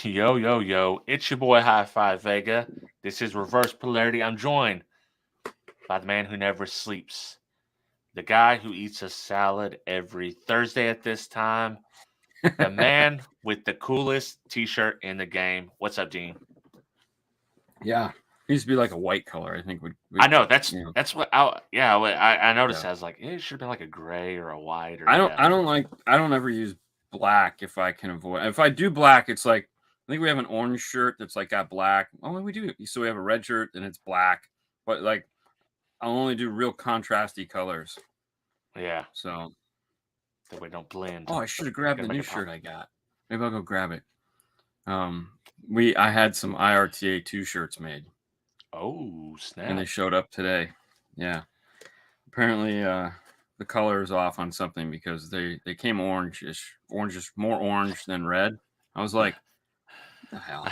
Yo, yo, yo. It's your boy High Five Vega. This is Reverse Polarity. I'm joined by the man who never sleeps, the guy who eats a salad every Thursday at this time, the man with the coolest t-shirt in the game. What's up, Dean? Yeah, it used to be like a white color. I think I know that's what I noticed. Yeah. I was like, it should have been like a gray or a white or I don't ever use black if I can avoid. If I do black, it's like I think we have an orange shirt that's like got black. Oh, we do. So we have a red shirt and it's black, but like I'll only do real contrasty colors. Yeah. So that way don't blend. Oh, I should have grabbed the new shirt I got. Maybe I'll go grab it. I had some IRTA 2 shirts made. Oh, snap. And they showed up today. Yeah. Apparently the color is off on something because they came orangish, more orange than red. I was like, what the hell?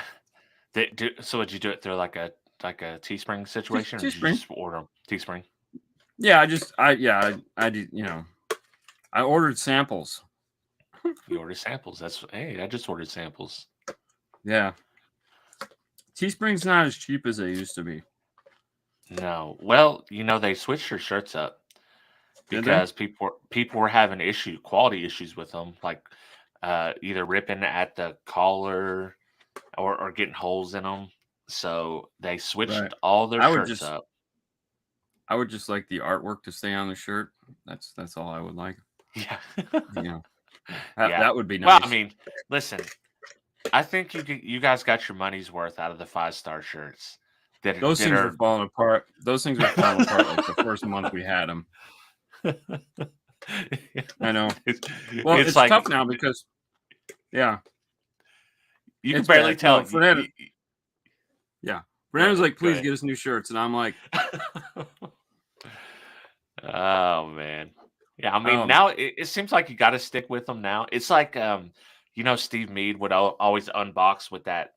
So did you do it through like a Teespring situation, or did you just order them Teespring? Yeah, I did. I ordered samples. You ordered samples. I just ordered samples. Yeah. Teespring's not as cheap as they used to be. No. Well, they switched their shirts up because people were having quality issues with them, like either ripping at the collar or getting holes in them. So they switched all their shirts up. I would just like the artwork to stay on the shirt. That's all I would like. Yeah. That would be nice. Well, I mean, listen, I think you guys got your money's worth out of the 5-star shirts. Those things were falling apart. Those things were falling apart like the first month we had them. I know. It's like, tough now because, yeah. You can barely tell. Fernando was like, please get us new shirts. And I'm like, oh, man. Yeah, I mean, now it seems like you got to stick with them now. It's like, Steve Meade would always unbox with that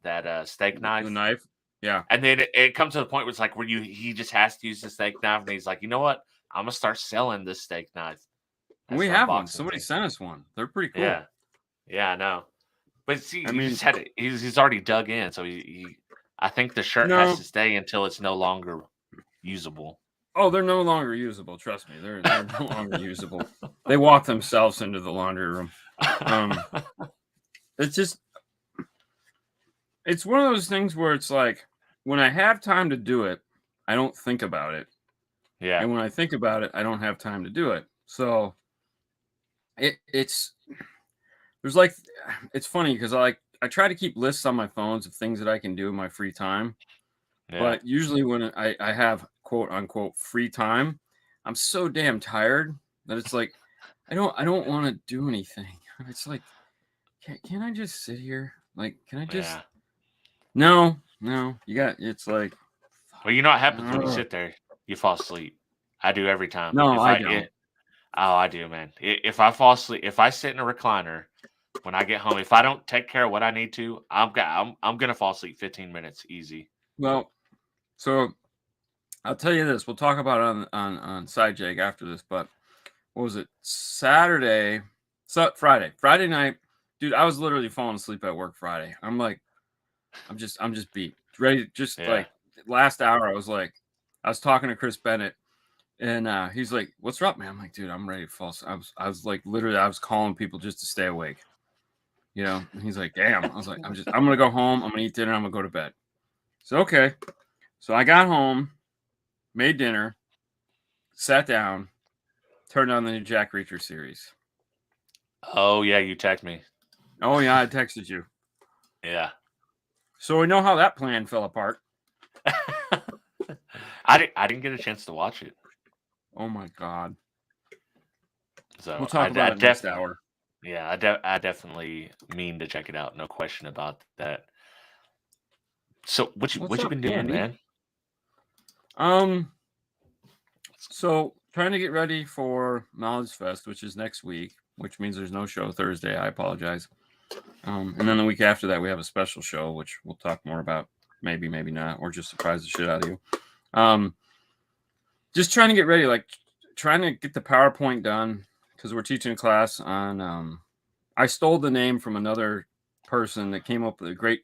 steak knife. The knife? Yeah. And then it comes to the point where it's like he just has to use the steak knife, and he's like, you know what? I'm gonna start selling this steak knife. We have one. Somebody sent us one. They're pretty cool. Yeah, I know. But see, he's already dug in, so I think the shirt has to stay until it's no longer usable. Oh, they're no longer usable. Trust me, they're no longer usable. They walk themselves into the laundry room. It's one of those things where it's like, when I have time to do it, I don't think about it. Yeah. And when I think about it, I don't have time to do it. So it's funny because I try to keep lists on my phones of things that I can do in my free time. Yeah. But usually when I have quote unquote free time, I'm so damn tired that it's like, I don't want to do anything. It's like, can I just sit here? Like, can I just... Yeah. No, it's like... Well, you know what happens when you sit there? You fall asleep. I do every time. No, I don't. I do, man. If I fall asleep, if I sit in a recliner when I get home, if I don't take care of what I need to, I'm gonna fall asleep 15 minutes easy. Well, so I'll tell you this. We'll talk about it on Side Jag after this, but what was it? Friday night, dude. I was literally falling asleep at work Friday. I'm just beat, ready. Like last hour, I was talking to Chris Bennett, and he's like, "What's up, man?" I'm like, "Dude, I'm ready to fall asleep." I was like, literally, I was calling people just to stay awake. And he's like, "Damn." I was like, I'm gonna go home. I'm gonna eat dinner. I'm gonna go to bed. So okay. So I got home, made dinner, sat down, turned on the new Jack Reacher series. Oh yeah, you texted me. Oh yeah, I texted you. Yeah. So we know how that plan fell apart. I didn't get a chance to watch it. Oh my god. So we'll talk about it next hour. Yeah, I definitely mean to check it out. No question about that. So what you been doing, man? So trying to get ready for Knowledge Fest, which is next week, which means there's no show Thursday. I apologize. And then the week after that, we have a special show, which we'll talk more about. Maybe not, or just surprise the shit out of you. Just trying to get ready, like trying to get the PowerPoint done because we're teaching a class on. I stole the name from another person that came up with a great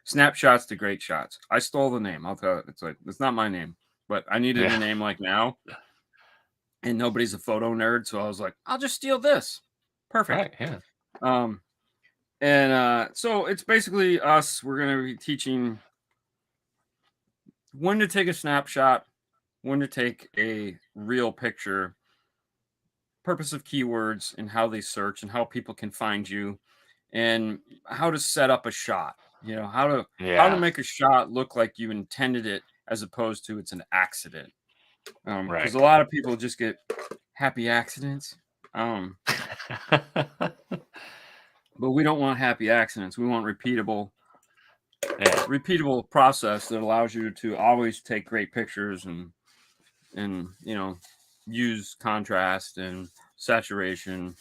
snapshots to great shots. I stole the name. I'll tell you, it's not my name, but I needed a name like now, and nobody's a photo nerd, so I was like, I'll just steal this. Perfect. Right. Yeah. And so it's basically us. We're going to be teaching when to take a snapshot, when to take a real picture, purpose of keywords and how they search and how people can find you, and how to set up a shot. You know, how to make a shot look like you intended it as opposed to it's an accident. Because a lot of people just get happy accidents. But we don't want happy accidents. We want repeatable process that allows you to always take great pictures and you know, use contrast and saturation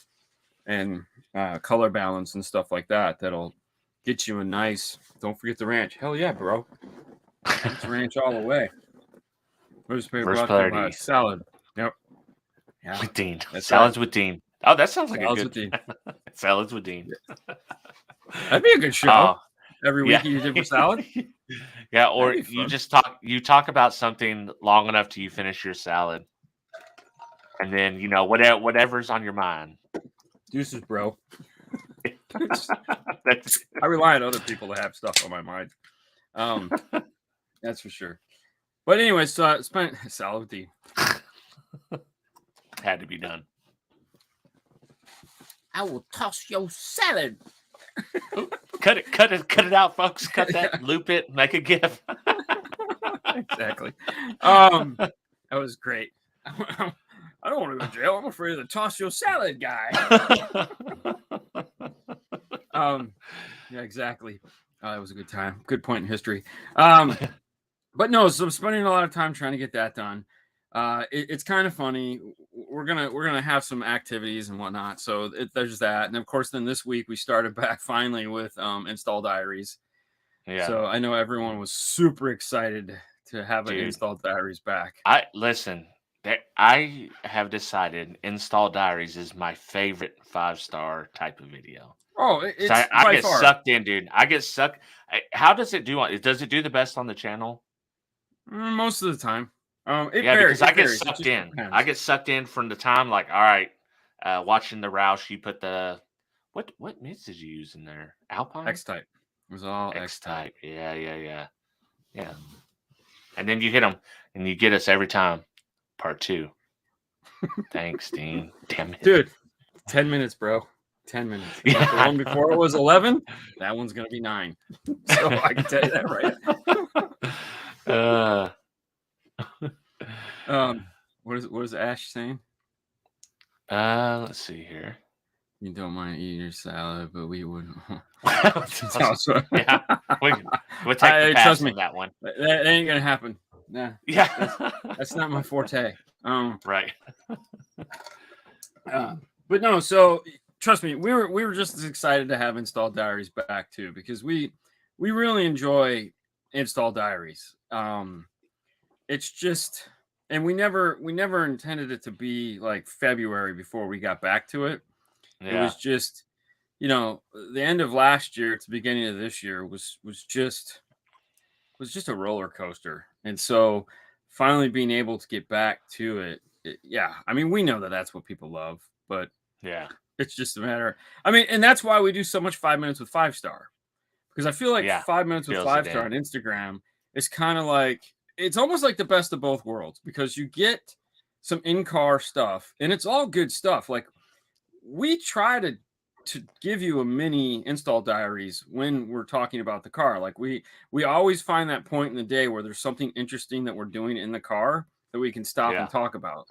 and color balance and stuff like that. That'll get you a nice. Don't forget the ranch. Hell yeah, bro! It's ranch all the way. Where's Polarity salad? Yep. Yeah. With Dean. Salads with Dean. Oh, that sounds like Salads a with good. Dean. Salads with Dean. That'd be a good show. Every week you did for salad. Yeah, or you just talk about something long enough till you finish your salad, and then you know whatever's on your mind. Deuces, bro. I rely on other people to have stuff on my mind. That's for sure. But anyway, so I spent salad with Dean. Had to be done. I will toss your salad. Ooh, cut it out, folks. Cut that, loop it, make a GIF. Exactly. That was great. I don't want to go to jail. I'm afraid of the toss your salad guy. Yeah, exactly. That was a good time. Good point in history. But no, so I'm spending a lot of time trying to get that done. It's kind of funny. We're gonna have some activities and whatnot. So there's that, and of course, then this week we started back finally with install diaries. Yeah. So I know everyone was super excited to have an install diaries back. I have decided install diaries is my favorite 5-star type of video. Oh, it's I get sucked in, dude. I get sucked. How does it do? Does it do the best on the channel? Most of the time. It varies. Because I get varies. sucked in. Depends. I get sucked in from the time, like, all right, watching the Roush, you put the what mids did you use in there? Alpine? X-Type. It was all X-Type. Yeah. And then you hit them, and you get us every time. Part 2. Thanks, Dean. Damn it. Dude, 10 minutes, bro. 10 minutes. Yeah. The one before it was 11. That one's going to be 9. So I can tell you that right. What is Ash saying? Let's see here. You don't mind eating your salad, but we wouldn't. Yeah, we'll take the pass on that one. That ain't gonna happen. Nah. Yeah, that's not my forte. Right. But no. So trust me, we were just as excited to have install diaries back too, because we really enjoy install diaries. It's just, and we never intended it to be like February before we got back to it. Yeah. It was just, you know, the end of last year to the beginning of this year was just a roller coaster. And so finally being able to get back to it, yeah, I mean, we know that that's what people love, but yeah, it's just a matter. I mean, and that's why we do so much 5 minutes with 5-star, because I feel like 5 minutes with 5-star on Instagram is kind of like, it's almost like the best of both worlds, because you get some in-car stuff and it's all good stuff. Like, we try to give you a mini install diaries when we're talking about the car. Like we always find that point in the day where there's something interesting that we're doing in the car that we can stop and talk about,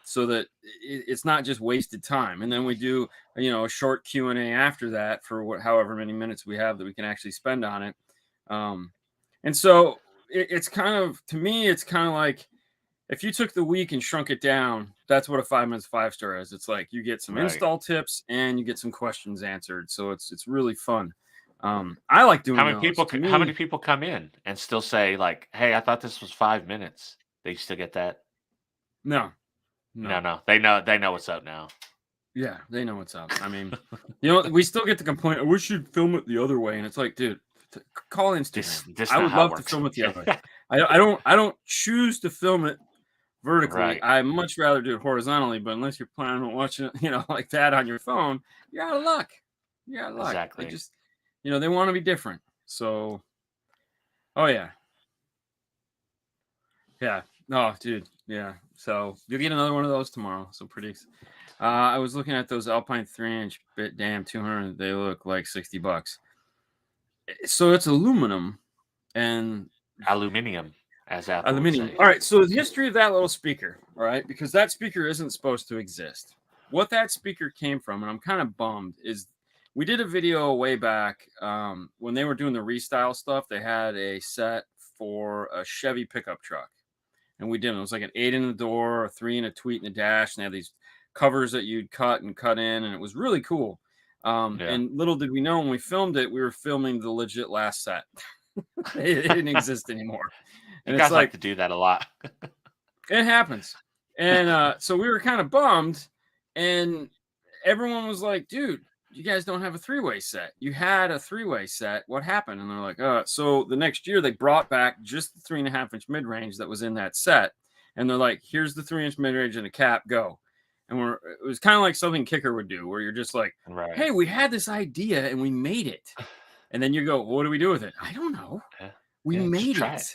so that it's not just wasted time. And then we do, you know, a short Q&A after that for however many minutes we have that we can actually spend on it. And so it's kind of, to me, it's kind of like, if you took the week and shrunk it down, that's what a 5 minutes 5-star is. It's like you get some install tips and you get some questions answered. So it's really fun. I like doing. How many people come in and still say like, "Hey, I thought this was 5 minutes." They still get that? No. They know what's up now. Yeah, they know what's up. I mean, you know, we still get the complaint. We should film it the other way, and it's like, dude, call Instagram. This I not would how it love to works. film it the other way. I don't choose to film it vertically. Right. I much rather do it horizontally. But unless you're planning on watching it, you know, like that on your phone, you're out of luck. You're out of luck. Exactly. They just, you know, they want to be different. So, oh yeah, yeah. No, dude. Yeah. So you'll get another one of those tomorrow. So pretty. I was looking at those Alpine 3-inch bit damn 200. They look like $60. So it's aluminum and Aluminium, as Apple would aluminum. say. All right. So the history of that little speaker. All right, because that speaker isn't supposed to exist. What that speaker came from, and I'm kind of bummed, is we did a video way back when they were doing the restyle stuff. They had a set for a Chevy pickup truck. And we did it. It was like an 8 in the door, a 3 and a tweet in the dash, and they had these covers that you'd cut in, and it was really cool. And little did we know when we filmed it, we were filming the legit last set. it didn't exist anymore. And you it's guys like to do that a lot. It happens. And so we were kind of bummed, and everyone was like, dude, you guys don't have a 3-way set. You had a 3-way set. What happened? And they're like, so the next year they brought back just the 3.5-inch mid-range that was in that set. And they're like, here's the 3-inch mid-range and a cap, go. And it was kind of like something Kicker would do, where you're just like, right. Hey, we had this idea and we made it. And then you go, well, what do we do with it? I don't know. We made it.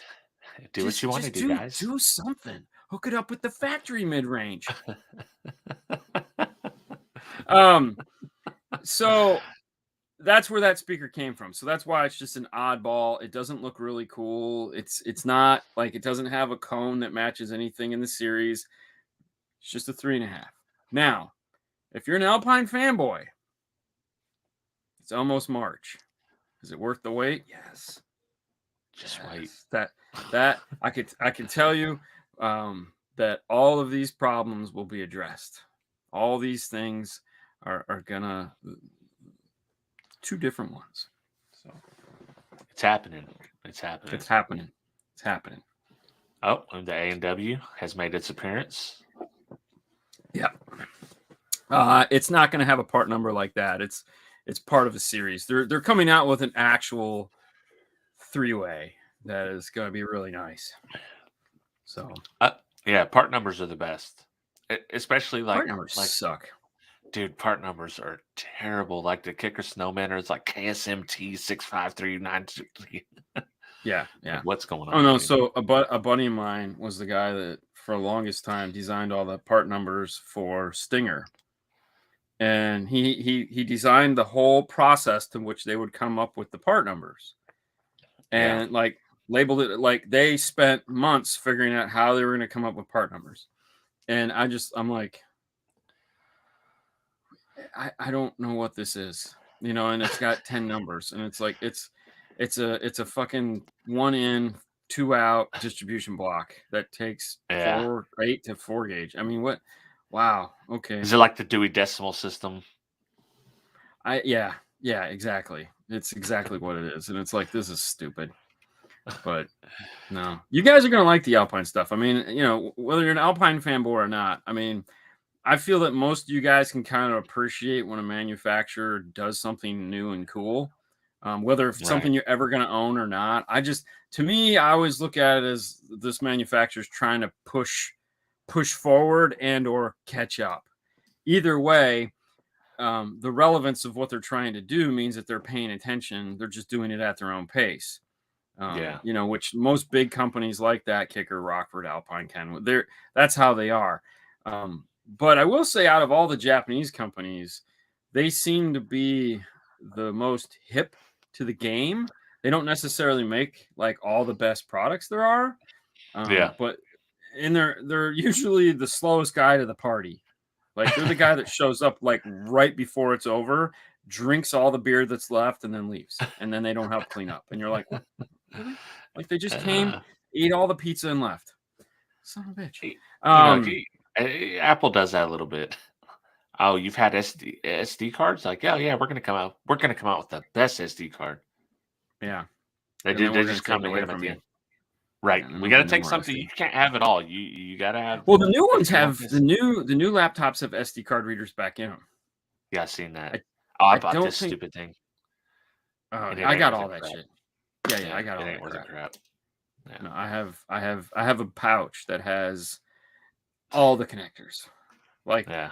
Do what you want to do, guys. Do something. Hook it up with the factory mid-range. So that's where that speaker came from. So that's why it's just an oddball. It doesn't look really cool. It's not like, it doesn't have a cone that matches anything in the series. It's just a 3.5. Now, if you're an Alpine fanboy, it's almost March. Is it worth the wait? Yes. Just wait. That I can tell you that all of these problems will be addressed. All these things are gonna 2 different ones. So it's happening. Oh, and the A&W has made its appearance. Yeah. It's not going to have a part number like that. It's part of a series. They're coming out with an actual 3-way that is going to be really nice. So yeah, part numbers are the best, especially like part numbers suck. Dude, part numbers are terrible. Like the Kicker Snowmanor, it's like KSMT 65393. Yeah. Like, what's going on? Oh no, dude? So a buddy of mine was the guy that for the longest time designed all the part numbers for Stinger. And he designed the whole process to which they would come up with the part numbers. And like labeled it, like they spent months figuring out how they were going to come up with part numbers. And I'm like, I don't know what this is, you know, and it's got 10 numbers, and it's like it's a fucking 1 in, 2 out distribution block that takes 8 to 4 gauge. I mean, what? Wow. Okay. Is it like the Dewey Decimal System? Yeah, exactly. It's exactly what it is, and it's like, this is stupid. But no, you guys are gonna like the Alpine stuff. I mean, you know, whether you're an Alpine fanboy or not, I mean, I feel that most of you guys can kind of appreciate when a manufacturer does something new and cool, whether it's something you're ever going to own or not. To me, I always look at it as this manufacturer's trying to push forward and or catch up. Either way, the relevance of what they're trying to do means that they're paying attention. They're just doing it at their own pace. You know, which most big companies like that, Kicker, Rockford, Alpine, Kenwood, that's how they are. But I will say, out of all the Japanese companies, they seem to be the most hip to the game. They don't necessarily make like all the best products there are. But they're usually the slowest guy to the party. Like they're the guy that shows up like right before it's over, drinks all the beer that's left, and then leaves. And then they don't help clean up. And you're like, what? Really? Like they just came, ate all the pizza, and left. Son of a bitch. Apple does that a little bit. Oh, you've had SD cards? Like, yeah, we're gonna come out with the best SD card. Yeah, they just come away from you. Right. Yeah, We got to take more something. SD. You can't have it all. You got to have. Well, the new ones you want have this. the new laptops have SD card readers back in them. Yeah, I've seen that. I I bought don't this think stupid thing. I And it ain't got worth all a that crap. shit. Yeah, I got all It ain't that worth a crap. crap. Yeah. No, I have a pouch that has all the connectors, like Yeah.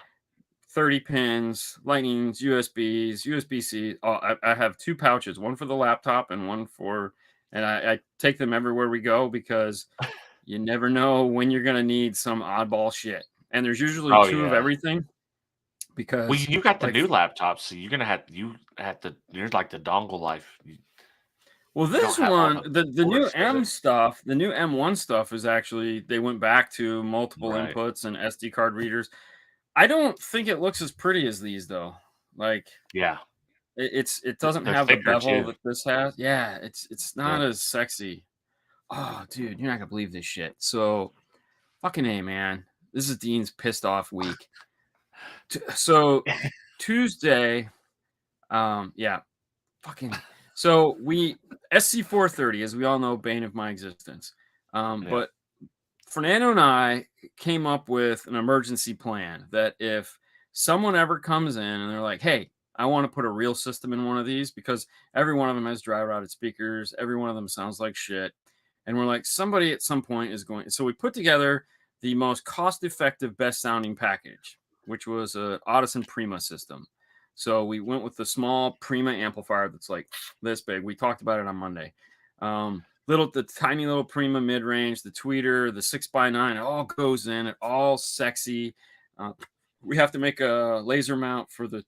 30 pins, lightnings, USBs, USB-C. I have 2 pouches, one for the laptop and one for, and I take them everywhere we go because you never know when you're gonna need some oddball shit. And there's usually 2 of everything Well, because you got the like new laptops, so you're you're like the dongle life. well, You don't this have all one, the new ports, does M it? stuff, the new M1 stuff is actually they went back to multiple Right. inputs and SD card readers. I don't think it looks as pretty as these though. Like Yeah. it doesn't They're have the thicker bevel too. that this has. Yeah, it's not Yeah. as sexy. Oh, dude, you're not gonna believe this shit. So, fucking A, man. This is Dean's pissed off week. So Tuesday, yeah, fucking. So we SC430, as we all know, bane of my existence. Yeah. But Fernando and I came up with an emergency plan that if someone ever comes in and they're like, hey, I want to put a real system in one of these because every one of them has dry routed speakers, every one of them sounds like shit. And we're like, somebody at some point is going. So we put together the most cost effective, best sounding package, which was a Audison Prima system. So we went with the small Prima amplifier that's like this big. We talked about it on Monday. The tiny little Prima mid range, the tweeter, the 6x9, it all goes in. It all sexy. We have to make a laser mount for the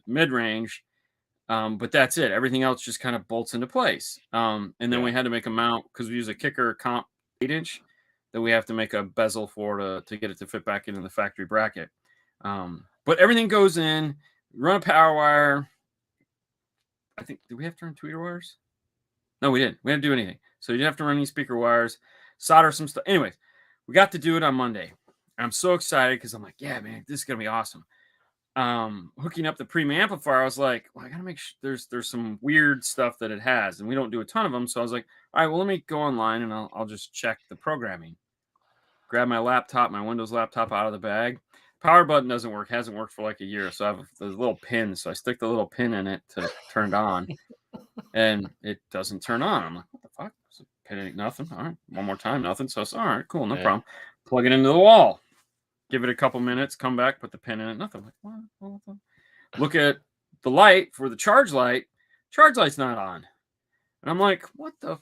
mid range, but that's it. Everything else just kind of bolts into place. And then we had to make a mount because we use a kicker comp 8-inch that we have to make a bezel for to get it to fit back into the factory bracket. But everything goes in. Run a power wire. I think, did we have to run tweeter wires? No, we didn't. We didn't do anything. So you didn't have to run any speaker wires, solder some stuff. Anyways, we got to do it on Monday. I'm so excited because I'm like, yeah, man, this is going to be awesome. Hooking up the Prima amplifier, I was like, well, I got to make sure there's some weird stuff that it has, and we don't do a ton of them. So I was like, all right, well, let me go online and I'll just check the programming. Grab my laptop, my Windows laptop out of the bag. Power button doesn't work. Hasn't worked for like a year. So I have the little pin. So I stick the little pin in it to turn it on. And it doesn't turn on. I'm like, what the fuck? So pin ain't nothing. All right. One more time, nothing. So it's all right, cool, no problem. Plug it into the wall. Give it a couple minutes, come back, put the pin in it, nothing. I'm like, what? Look at the light for the charge light. Charge light's not on. And I'm like, what the?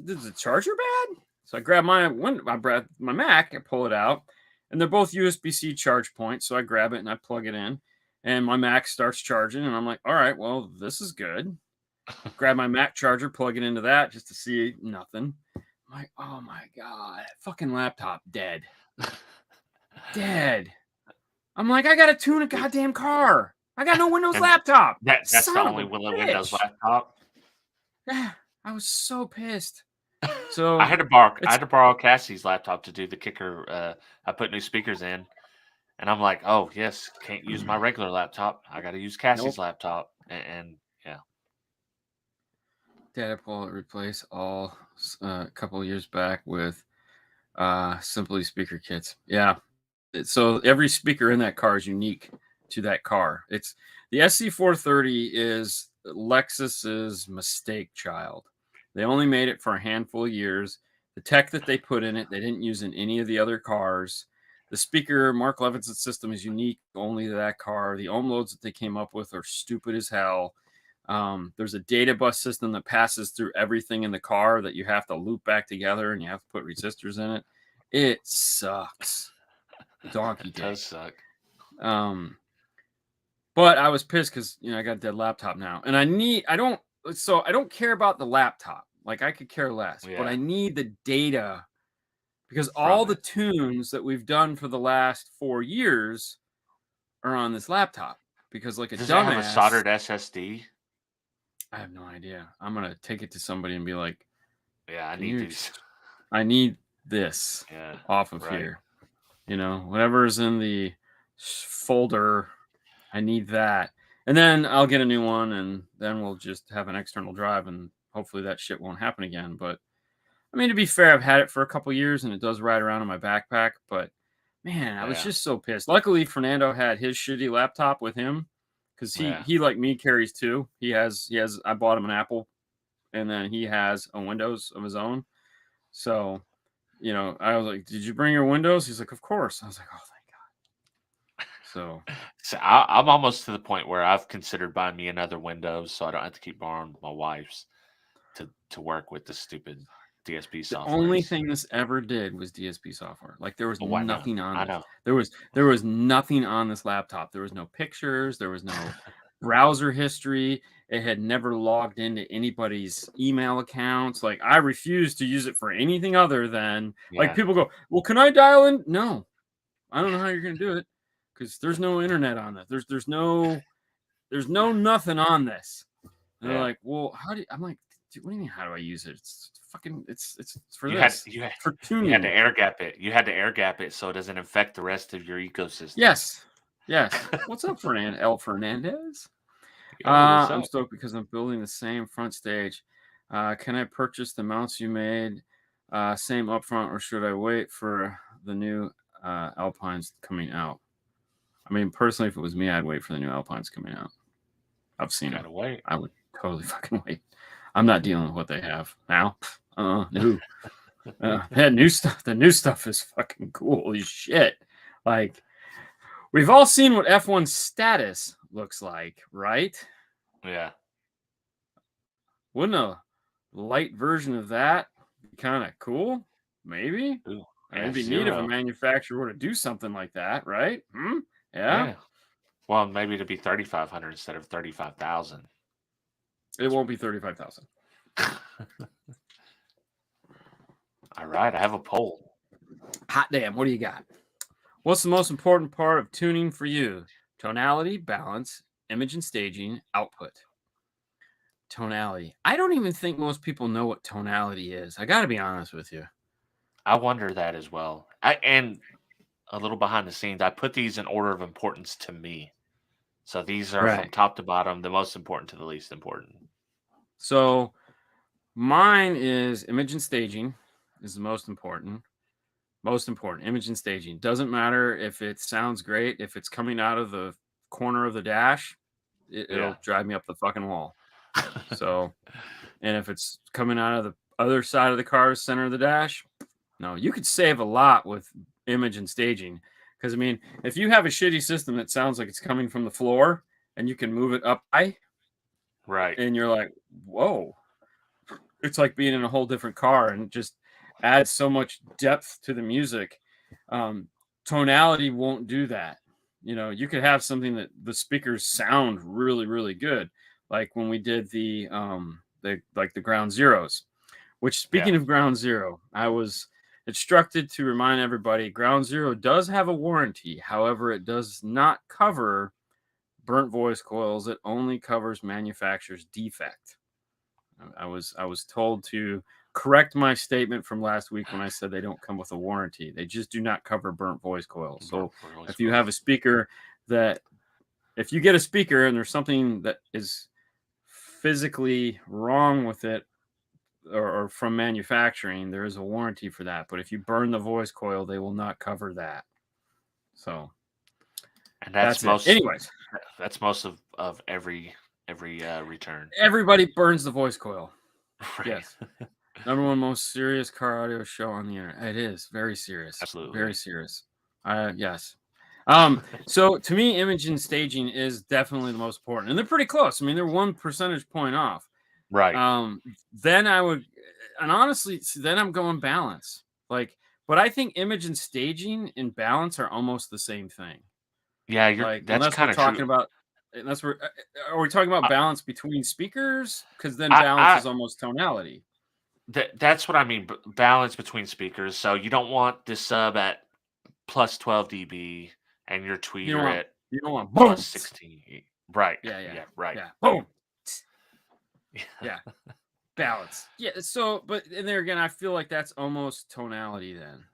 Is the charger bad? So I grab my Mac, I pull it out, and they're both USB-C charge points. So I grab it and I plug it in, and my Mac starts charging. And I'm like, all right, well, this is good. Grab my Mac charger, plug it into that just to see nothing. I'm like, oh my God, fucking laptop dead. Dead. I'm like, I gotta tune a goddamn car. I got no Windows laptop. That's the only Windows laptop. Yeah, I was so pissed. So I had to borrow Cassie's laptop to do the kicker. I put new speakers in, and I'm like, oh yes, can't use my regular laptop. I got to use Cassie's laptop, and yeah. Data pull replace all a couple of years back with simply speaker kits. Yeah. So every speaker in that car is unique to that car. It's the SC430 is Lexus's mistake child. They only made it for a handful of years. The tech that they put in it, they didn't use in any of the other cars. The speaker, Mark Levinson's system, is unique only to that car. The ohm loads that they came up with are stupid as hell. There's a data bus system that passes through everything in the car that you have to loop back together, and you have to put resistors in it. It sucks. Donkey dick. It does suck. But I was pissed because I got a dead laptop now, and I don't care about the laptop. Like I could care less, but I need the data because all the tunes that we've done for the last 4 years are on this laptop. Because like Does it have a soldered SSD? I have no idea. I'm gonna take it to somebody and be like, yeah, I need these. I need this off of here. Whatever's in the folder, I need that. And then I'll get a new one, and then we'll just have an external drive, and hopefully that shit won't happen again. But I mean, to be fair, I've had it for a couple years and it does ride around in my backpack, but man, I was just so pissed. Luckily, Fernando had his shitty laptop with him because he like me carries two. He has I bought him an Apple, and then he has a Windows of his own. So, you know, I was like, "Did you bring your Windows?" He's like, "Of course." I was like, "Oh, thank God." So I'm almost to the point where I've considered buying me another Windows, so I don't have to keep borrowing my wife's to work with the stupid DSP The software. only thing this ever did was DSP software. Like there was nothing on I it. know. There was nothing on this laptop. There was no pictures. There was no browser history. It had never logged into anybody's email accounts. Like I refuse to use it for anything other than like people go, well, can I dial in? No, I don't know how you're gonna do it because there's no internet on this. There's no nothing on this. And they're like, well, how do you, I'm like, dude, what do you mean? How do I use it? It's fucking. It's for this. For tuning. You had to air gap it. You had to air gap it so it doesn't affect the rest of your ecosystem. Yes. What's up, El Fernandez? I'm stoked because I'm building the same front stage. Can I purchase the mounts you made, same upfront, or should I wait for the new Alpines coming out? I mean, personally, if it was me, I'd wait for the new Alpines coming out. I've seen it. Wait. I would totally fucking wait. I'm not dealing with what they have now. No. That new stuff. The new stuff is fucking cool as shit. Like, we've all seen what F1 status looks like, right? Yeah. Wouldn't a light version of that be kind of cool? Maybe. Ooh, it'd be neat if a manufacturer were to do something like that, right? Yeah. Well, maybe it'd be 3,500 instead of 35,000. It won't be 35,000. All right, I have a poll. Hot damn, what do you got? What's the most important part of tuning for you? Tonality, balance, image and staging, output. Tonality. I don't even think most people know what tonality is. I got to be honest with you. I wonder that as well. And a little behind the scenes, I put these in order of importance to me. So these are from top to bottom, the most important to the least important. So mine is image and staging is the most important. Most important, image and staging. Doesn't matter if it sounds great. If it's coming out of the corner of the dash, it'll drive me up the fucking wall. So, and if it's coming out of the other side of the car, center of the dash, no, you could save a lot with image and staging. Because, I mean, if you have a shitty system that sounds like it's coming from the floor and you can move it up high, right, and you're like, whoa, it's like being in a whole different car and just adds so much depth to the music. Tonality won't do that. You know, you could have something that the speakers sound really, really good. Like when we did the Ground Zeros, which speaking of Ground Zero, I was instructed to remind everybody Ground Zero does have a warranty. However, it does not cover burnt voice coils. It only covers manufacturer's defect. I was told to correct my statement from last week when I said they don't come with a warranty. They just do not cover burnt voice coils. So if you have a speaker if you get a speaker and there's something that is physically wrong with it or from manufacturing, there is a warranty for that. But if you burn the voice coil, they will not cover that. So, and that's most. Anyways, that's most of every return. Everybody burns the voice coil. Right. Yes. Number one most serious car audio show on the internet. It is very serious. Absolutely. Very serious. Yes. So to me, image and staging is definitely the most important. And they're pretty close. I mean, they're 1 percentage point off. Right. Then I would, and honestly, then I'm going balance. Like, but I think image and staging and balance are almost the same thing. Yeah, that's kind of talking about. Unless are we talking about balance between speakers? Because then balance is almost tonality. That's what I mean. Balance between speakers. So you don't want this sub at plus 12 dB and your tweeter at you don't want plus 16. Right. Yeah. Right. Yeah. Boom. Yeah. Balance. Yeah. So, but and there again, I feel like that's almost tonality. Then,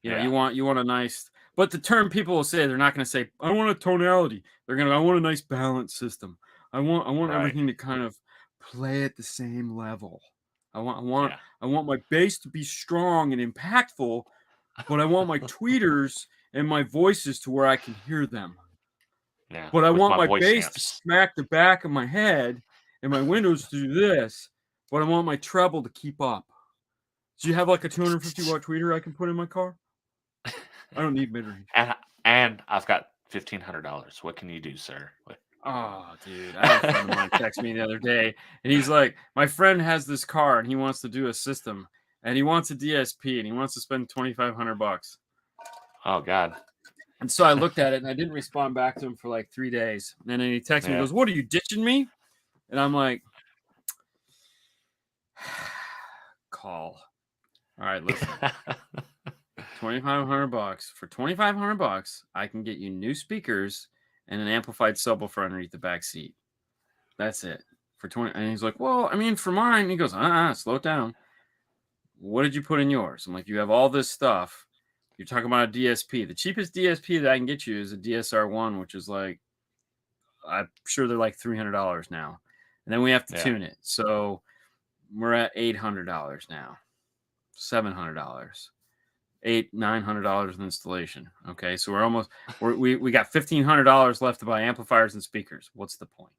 you want a nice. But the term people will say, they're not going to say, I want a tonality. They're going to, I want a nice balance system. I want everything to kind of play at the same level. I want my bass to be strong and impactful, but I want my tweeters and my voices to where I can hear them. Yeah, but I with want my voice bass to amps. smack the back of my head and my windows to do this, but I want my treble to keep up. Do you have like a 250 watt tweeter I can put in my car? I don't need mid-range. And I've got $1,500. What can you do, sir? Oh, dude. I had a friend of mine text me the other day, and he's like, my friend has this car, and he wants to do a system, and he wants a DSP, and he wants to spend $2,500. Oh, God. And so I looked at it, and I didn't respond back to him for like 3 days. And then he texted me, he goes, what, are you ditching me? And I'm like, call. All right, listen. $2,500. For $2,500, I can get you new speakers and an amplified subwoofer underneath the back seat. That's it. For 20. And he's like, well, I mean, for mine, he goes, slow it down. What did you put in yours? I'm like, you have all this stuff. You're talking about a DSP. The cheapest DSP that I can get you is a DSR1, which is like, I'm sure they're like $300 now. And then we have to tune it. So we're at $800 now, $700, $900 in installation. Okay, so we got $1,500 left to buy amplifiers and speakers. What's the point?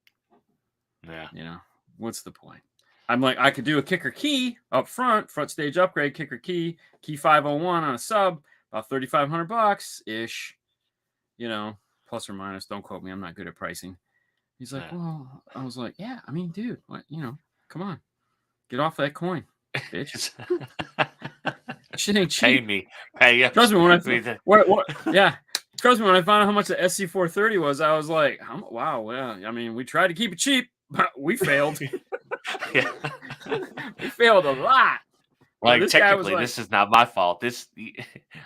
Yeah, you know, what's the point? I'm like, I could do a kicker key up front stage upgrade, kicker key 501 on a sub, about $3,500 ish, plus or minus. Don't quote me, I'm not good at pricing. He's like, well, I was like, yeah, I mean, dude, what, come on, get off that coin, bitch. Shit ain't cheap. Pay you. Trust me when Trust me when I found out how much the SC430 was, I was like, wow, well, I mean, we tried to keep it cheap, but we failed. We failed a lot. Like, technically, this is not my fault.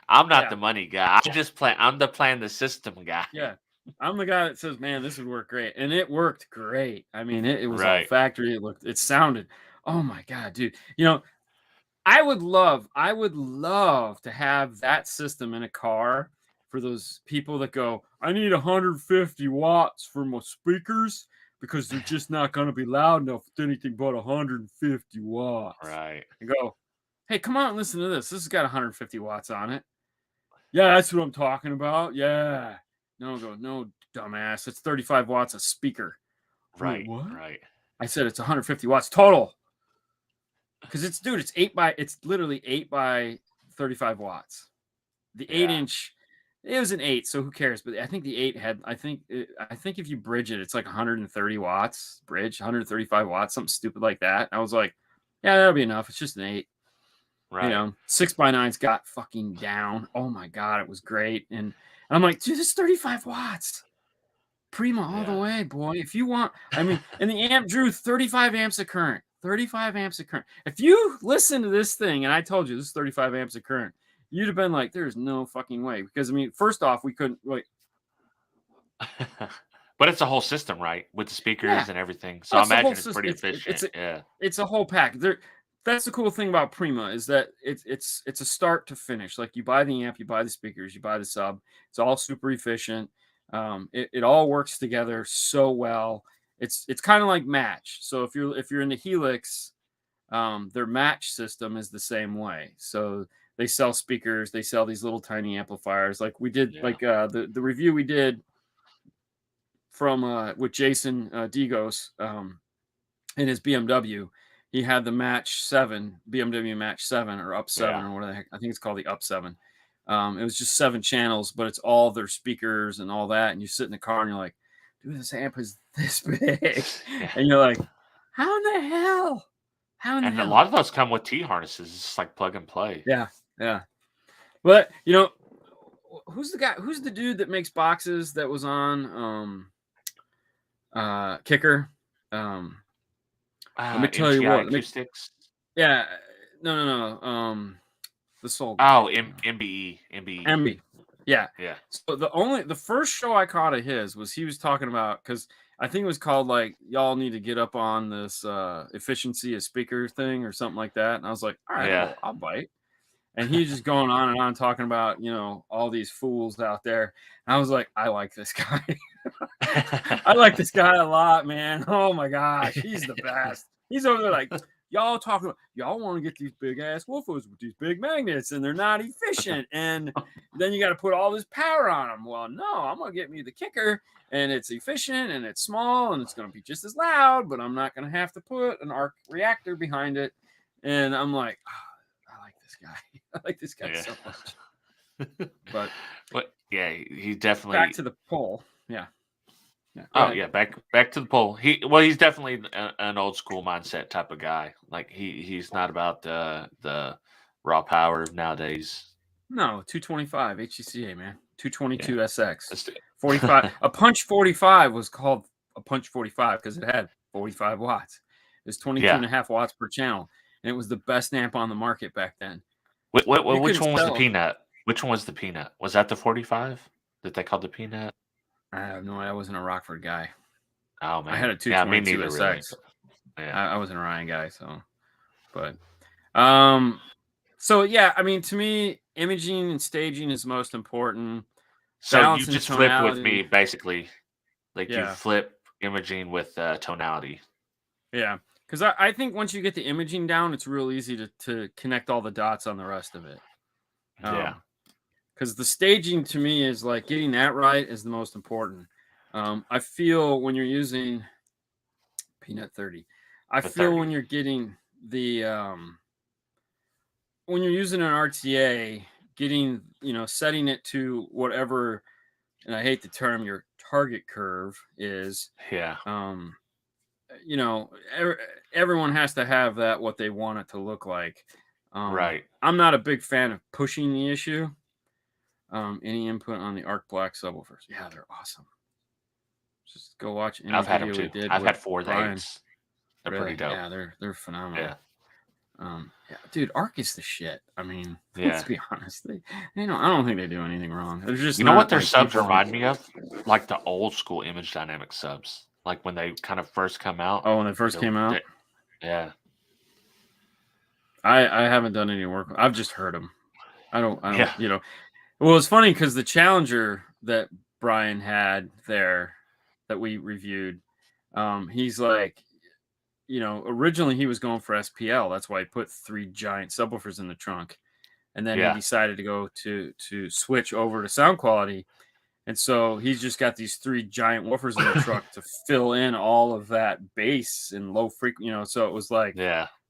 I'm not the money guy. I'm the plan the system guy. Yeah. I'm the guy that says, man, this would work great. And it worked great. I mean, it was all factory. It sounded, oh my God, dude. I would love to have that system in a car for those people that go, I need 150 watts for my speakers because they're just not going to be loud enough with anything but 150 watts. Right. And go, hey, come on, listen to this. This has got 150 watts on it. Yeah, that's what I'm talking about. Yeah. No, dumbass. It's 35 watts a speaker. Right. What? Right. I said it's 150 watts total. Because it's literally 8 by 35 watts. The 8-inch, it was an 8, so who cares? But I think the 8 had, I think if you bridge it, it's like 130 watts bridge, 135 watts, something stupid like that. And I was like, yeah, that'll be enough. It's just an 8. Right. 6x9's got fucking down. Oh my God, it was great. And I'm like, dude, this is 35 watts. Prima all the way, boy. If you want, I mean, and the amp drew 35 amps of current. 35 amps of current. If you listen to this thing and I told you this is 35 amps of current, you'd have been like, there's no fucking way. Because, I mean, first off, we couldn't, like. But it's a whole system, right? With the speakers and everything. So I imagine it's pretty efficient. It's a whole pack. That's the cool thing about Prima is that it's a start to finish. Like, you buy the amp, you buy the speakers, you buy the sub. It's all super efficient. It all works together so well. It's kind of like Match. So if you're in the Helix, their Match system is the same way. So they sell speakers, they sell these little tiny amplifiers. Like we did, the review we did from with Jason Digos in his BMW. He had the Match 7, BMW Match 7 or Up 7 or whatever the heck. I think it's called the Up 7. It was just 7 channels, but it's all their speakers and all that. And you sit in the car and you're like, dude, this amp is this big. And you're like, how in the hell? And a lot of those come with T-harnesses. It's just like plug and play. Yeah. But, who's the dude that makes boxes that was on Kicker? Let me tell you what. Acoustics? Yeah. No. The Soul. Oh, MBE. Yeah. So the first show I caught of his was he was talking about, because I think it was called like, y'all need to get up on this efficiency of speaker thing or something like that. And I was like, all right, well, I'll bite. And he's just going on and on talking about, all these fools out there. And I was like, I like this guy. I like this guy a lot, man. Oh my gosh, he's the best. He's over there like, y'all talking about, y'all want to get these big ass woofers with these big magnets and they're not efficient. And then you got to put all this power on them. Well, no, I'm going to get me the kicker and it's efficient and it's small and it's going to be just as loud, but I'm not going to have to put an arc reactor behind it. And I'm like, oh, I like this guy. I like this guy so much. But yeah, he definitely back to the poll. Yeah. Yeah, back to the poll. He's definitely an old school mindset type of guy. Like he's not about the raw power nowadays. No, 225 HCCA, man. 222 SX. 45. A Punch 45 was called a Punch 45 because it had 45 watts. It was 22 and a half watts per channel, and it was the best amp on the market back then. Which one was the Peanut? Which one was the Peanut? Was that the 45 that they called the Peanut? I have no idea. I wasn't a Rockford guy. Oh man, I had a 222 SX. Really. Yeah, I wasn't a Ryan guy, so yeah. I mean, to me, imaging and staging is most important. So you just flipped with me, basically. Like you flip imaging with tonality. Yeah, because I think once you get the imaging down, it's real easy to connect all the dots on the rest of it. Because the staging to me is like getting that right is the most important. I feel when you're using Peanut 30, when you're getting the when you're using an RTA, getting setting it to whatever, and I hate the term, your target curve is. Yeah. Everyone has to have that what they want it to look like. Right. I'm not a big fan of pushing the issue. Any input on the Arc Black subwoofers? Yeah, they're awesome. Just go watch any I've video had them too. I've had 4 days. They're pretty dope. Yeah, they're phenomenal. Yeah. Dude, Arc is the shit. I mean, let's be honest. I don't think they do anything wrong. They're just what their subs remind me of? Like the old school Image Dynamic subs. Like when they kind of first come out. Oh, when they first came out? Yeah. I haven't done any work. I've just heard them. I don't. Well, it's funny because the Challenger that Brian had there that we reviewed, he's like, originally he was going for SPL. That's why he put 3 giant subwoofers in the trunk. And then he decided to go to switch over to sound quality. And so he's just got these 3 giant woofers in the truck to fill in all of that bass and low frequency, so it was like,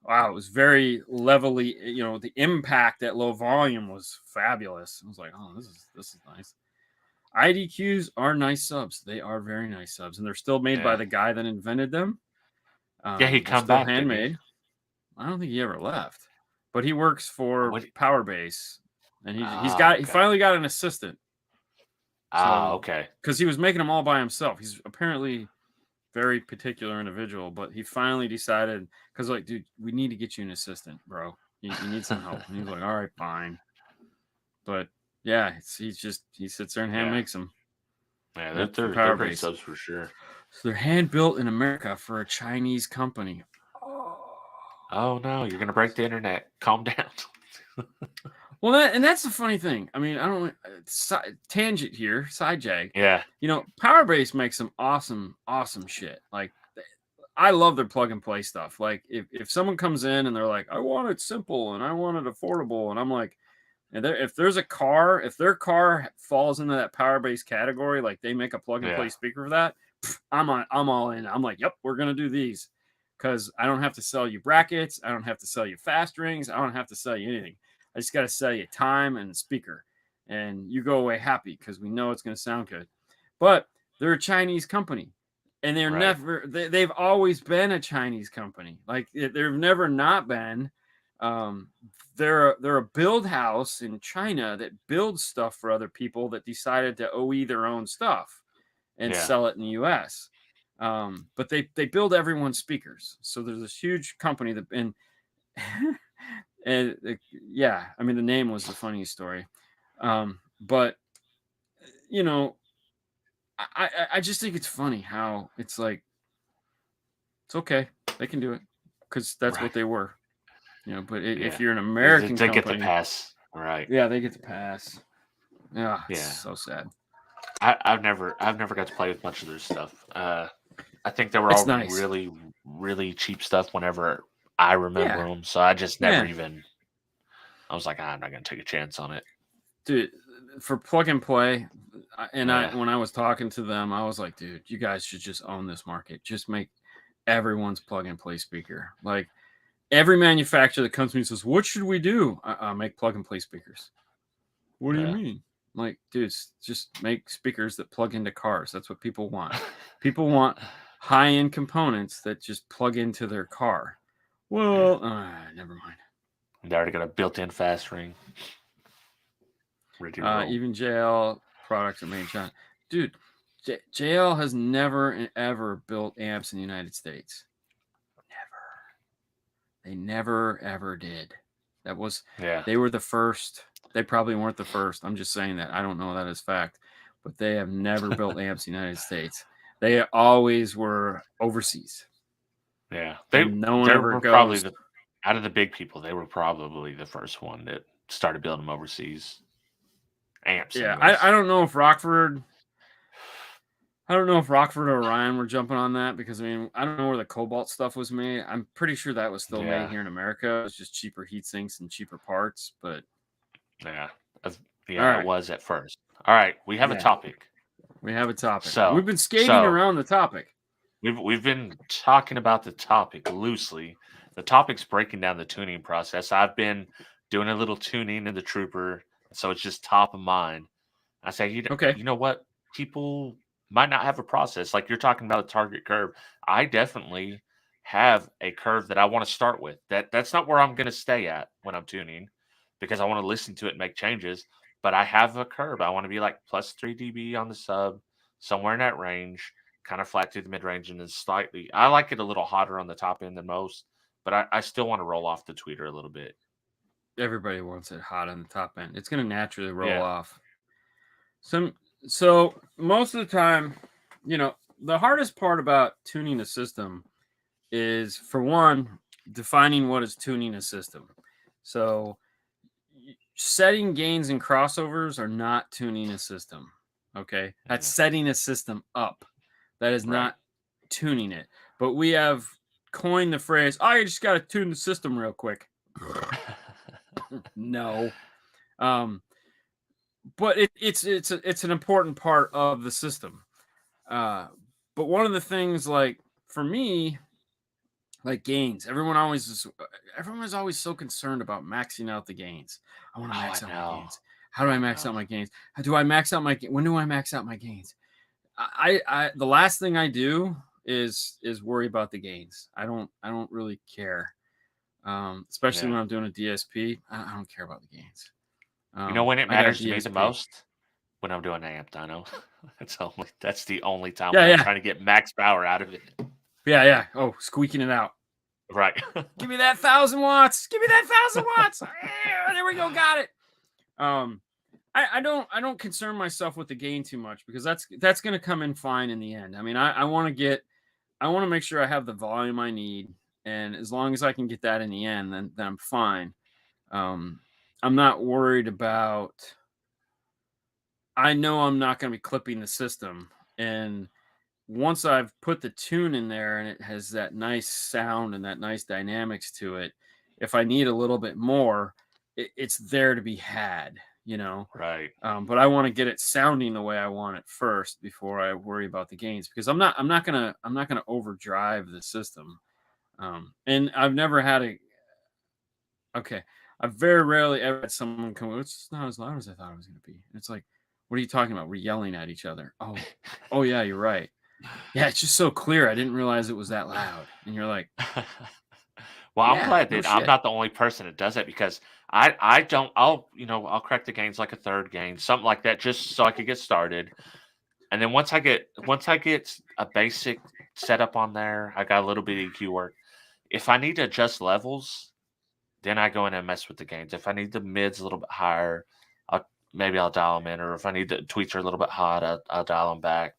wow, it was very levelly, the impact at low volume was fabulous. I was like, oh, this is nice. IDQs are nice subs. They are very nice subs, and they're still made by the guy that invented them. He come back handmade. I don't think he ever left, but he works for Powerbase, and he finally got an assistant. Okay. Because he was making them all by himself. He's apparently very particular individual, but he finally decided, because like, dude, we need to get you an assistant, bro. You need some help. And he's like, all right, fine. But yeah, he sits there and hand makes them. Yeah, they're great subs for sure. So they're hand built in America for a Chinese company. Oh no, you're gonna break the internet. Calm down. Well, that's the funny thing. I mean, I don't tangent here, side jag. Yeah. Powerbase makes some awesome shit. Like, I love their plug and play stuff. Like, if someone comes in and they're like, I want it simple and I want it affordable, and I'm like, if their car falls into that Powerbase category, like they make a plug and play speaker for that, I'm all in. I'm like, yep, we're gonna do these, because I don't have to sell you brackets, I don't have to sell you fast rings, I don't have to sell you anything. I just got to sell you time and speaker, and you go away happy because we know it's going to sound good. But they're a Chinese company, and they've always been a Chinese company. Like, they've never not been. They're a build house in China that builds stuff for other people that decided to OE their own stuff and sell it in the U.S. But they build everyone's speakers. So there's this huge company that And I mean, the name was the funny story. But I just think it's funny how it's like, it's okay, they can do it because that's what they were. But if you're an American they company, get the pass, right? Yeah, they get the pass. Yeah, so sad. I've never got to play with much of their stuff. I think they were all really, really cheap stuff whenever I remember them, so I just never Yeah. even. I was like, I'm not gonna take a chance on it, Dude. For plug and play, and Yeah. when I was talking to them, I was like, dude, you guys should just own this market. Just make everyone's plug and play speaker. Like every manufacturer that comes to me and says, what should we do? Make plug and play speakers. What do you mean? Like, dude, just make speakers that plug into cars. That's what people want. People want high-end components that just plug into their car. Well, never mind. They already got a built-in fast ring. Even JL products are made in China. Dude, JL has never ever built amps in the United States. Never. They never ever did. That was They were the first. They probably weren't the first. I'm just saying that. I don't know that as fact, but they have never built amps in the United States. They always were overseas. Yeah, no one ever were goes. Probably out of the big people. They were probably the first one that started building them overseas. Amps. Yeah, I don't know if Rockford. I don't know if Rockford or Orion were jumping on that because I mean I don't know where the Cobalt stuff was made. I'm pretty sure that was still made here in America. It was just cheaper heat sinks and cheaper parts, but yeah, it was at first. All right, we have a topic. We have a topic. So we've been skating around the topic. We've been talking about the topic loosely. The topic's breaking down the tuning process. I've been doing a little tuning in the Trooper, so it's just top of mind. I say, you know what? People might not have a process. Like you're talking about a target curve. I definitely have a curve that I want to start with. That's not where I'm going to stay at when I'm tuning because I want to listen to it and make changes. But I have a curve. I want to be like plus 3 dB on the sub, somewhere in that range, kind of flat to the mid range, and then slightly. I like it a little hotter on the top end than most, but I still want to roll off the tweeter a little bit. Everybody wants it hot on the top end. It's going to naturally roll off. So most of the time, the hardest part about tuning a system is, for one, defining what is tuning a system. So setting gains and crossovers are not tuning a system. Okay, that's setting a system up. That is not tuning it. But we have coined the phrase, "Oh, you just got to tune the system real quick." No. But it's an important part of the system. But one of the things, like for me, like gains, everyone's always so concerned about maxing out the gains. I want to max out my gains. How do I max out my gains? How do I max out my when do I max out my gains? I the last thing I do is worry about the gains. I don't really care. Especially when I'm doing a DSP. I don't care about the gains. When it matters to me the most? When I'm doing amp dyno. That's the only time I'm trying to get max power out of it. Yeah. Oh, squeaking it out. Right. Give me that 1,000 watts. Give me that 1,000 watts. There we go. Got it. I don't concern myself with the gain too much because that's going to come in fine in the end. I mean, I want to make sure I have the volume I need, and as long as I can get that in the end, then I'm fine. I'm not worried about. I know I'm not going to be clipping the system, and once I've put the tune in there and it has that nice sound and that nice dynamics to it, if I need a little bit more, it's there to be had, Right. But I want to get it sounding the way I want it first before I worry about the gains, because I'm not gonna overdrive the system. And I've never had I've very rarely ever had someone come, it's not as loud as I thought it was going to be. And it's like, what are you talking about? We're yelling at each other. Oh yeah, you're right. Yeah, it's just so clear. I didn't realize it was that loud. And you're like, well, I'm glad that I'm not the only person that does it, because I'll crack the gains like a third gain, something like that, just so I could get started. And then once I get a basic setup on there, I got a little bit of EQ work. If I need to adjust levels, then I go in and mess with the gains. If I need the mids a little bit higher, I'll dial them in, or if I need the tweets are a little bit hot, I'll dial them back.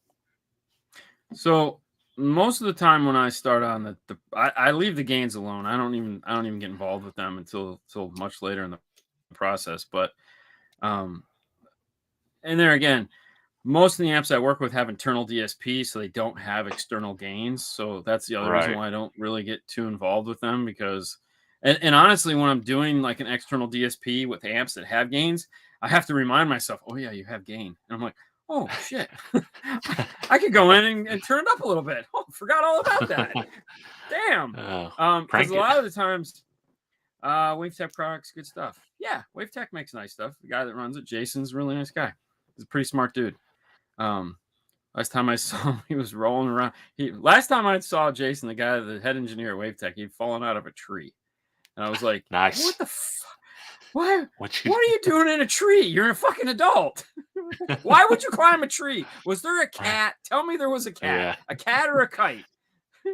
So most of the time when I start on I leave the gains alone. I don't even get involved with them until much later in the process. But and there again, most of the amps I work with have internal DSP, so they don't have external gains. So that's the other reason why I don't really get too involved with them, because, and honestly, when I'm doing like an external DSP with amps that have gains, I have to remind myself, oh yeah, you have gain. And I'm like, oh shit, I could go in and turn it up a little bit. Oh, forgot all about that. Damn. Because a lot of the times, WaveTech products, good stuff. Yeah, WaveTech makes nice stuff. The guy that runs it, Jason's a really nice guy. He's a pretty smart dude. Last time I saw him, he was rolling around. Last time I saw Jason, the guy, the head engineer at WaveTech, he'd fallen out of a tree. And I was like, nice. What the fuck? What are you doing in a tree? You're a fucking adult. Why would you climb a tree? Was there a cat? Tell me there was a cat. Yeah. A cat or a kite?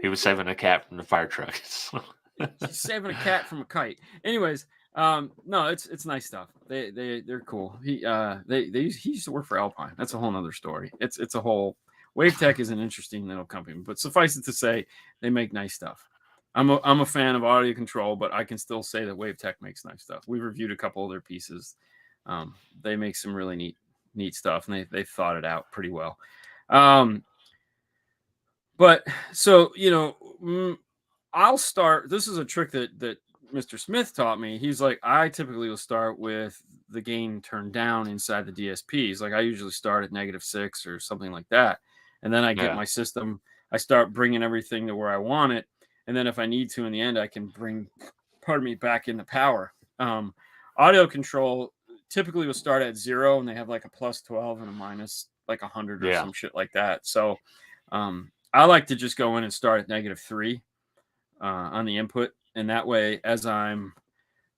He was saving a cat from the fire truck. He's saving a cat from a kite. Anyways, no, it's nice stuff. They're cool. He used to work for Alpine. That's a whole nother story. It's a whole WaveTech is an interesting little company, but suffice it to say, they make nice stuff. I'm a fan of audio control, but I can still say that WaveTech makes nice stuff. We've reviewed a couple of their pieces. They make some really neat stuff, and they've thought it out pretty well. But so, I'll start. This is a trick that Mr. Smith taught me. He's like, I typically will start with the gain turned down inside the DSPs. Like I usually start at -6 or something like that. And then I get my system. I start bringing everything to where I want it. And then if I need to in the end, I can bring, back into power. Audio control typically will start at 0, and they have like a +12 and a minus like 100 or some shit like that. So I like to just go in and start at -3 on the input. And that way, as I'm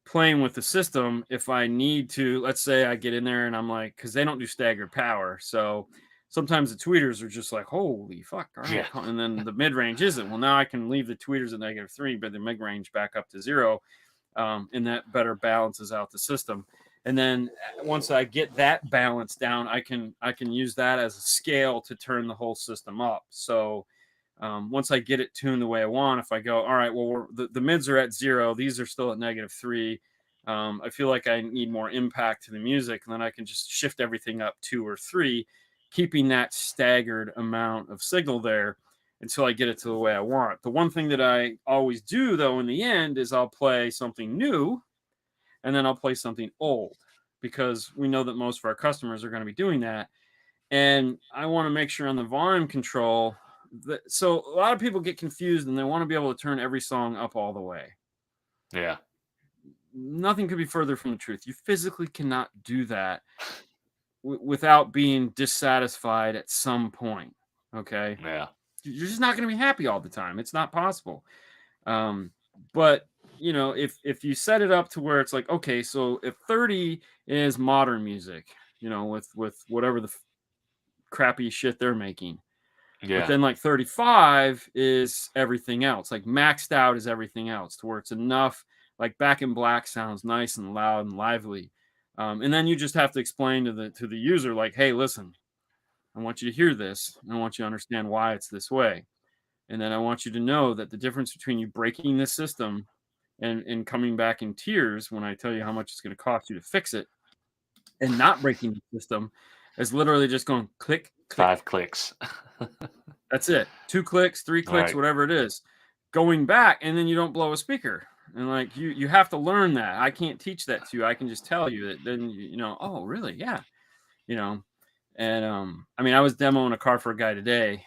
playing with the system, if I need to, let's say I get in there and I'm like, because they don't do staggered power. So sometimes the tweeters are just like, holy fuck. All right. Yeah. And then the mid-range isn't. Well, now I can leave the tweeters at -3, but the mid-range back up to 0. And that better balances out the system. And then once I get that balance down, I can use that as a scale to turn the whole system up. So once I get it tuned the way I want, if I go, all right, well, the mids are at 0, these are still at -3. I feel like I need more impact to the music, and then I can just shift everything up 2 or 3, keeping that staggered amount of signal there until I get it to the way I want. The one thing that I always do, though, in the end is I'll play something new, and then I'll play something old, because we know that most of our customers are going to be doing that. And I want to make sure on the volume control, so a lot of people get confused and they want to be able to turn every song up all the way. Yeah. Nothing could be further from the truth. You physically cannot do that without being dissatisfied at some point. Okay. Yeah. You're just not going to be happy all the time. It's not possible. But if you set it up to where it's like, okay, so if 30 is modern music, with whatever the crappy shit they're making. Yeah. But then like 35 is everything else. Like maxed out is everything else, to where it's enough. Like Back in Black sounds nice and loud and lively. And then you just have to explain to the user, like, hey, listen, I want you to hear this. I want you to understand why it's this way. And then I want you to know that the difference between you breaking this system and coming back in tears when I tell you how much it's going to cost you to fix it, and not breaking the system, is literally just going click, click. 5 clicks. That's it. 2 clicks, 3 clicks, right. Whatever it is. Going back, and then you don't blow a speaker. And like you have to learn that. I can't teach that to you. I can just tell you that. Then oh really? Yeah. And I was demoing a car for a guy today.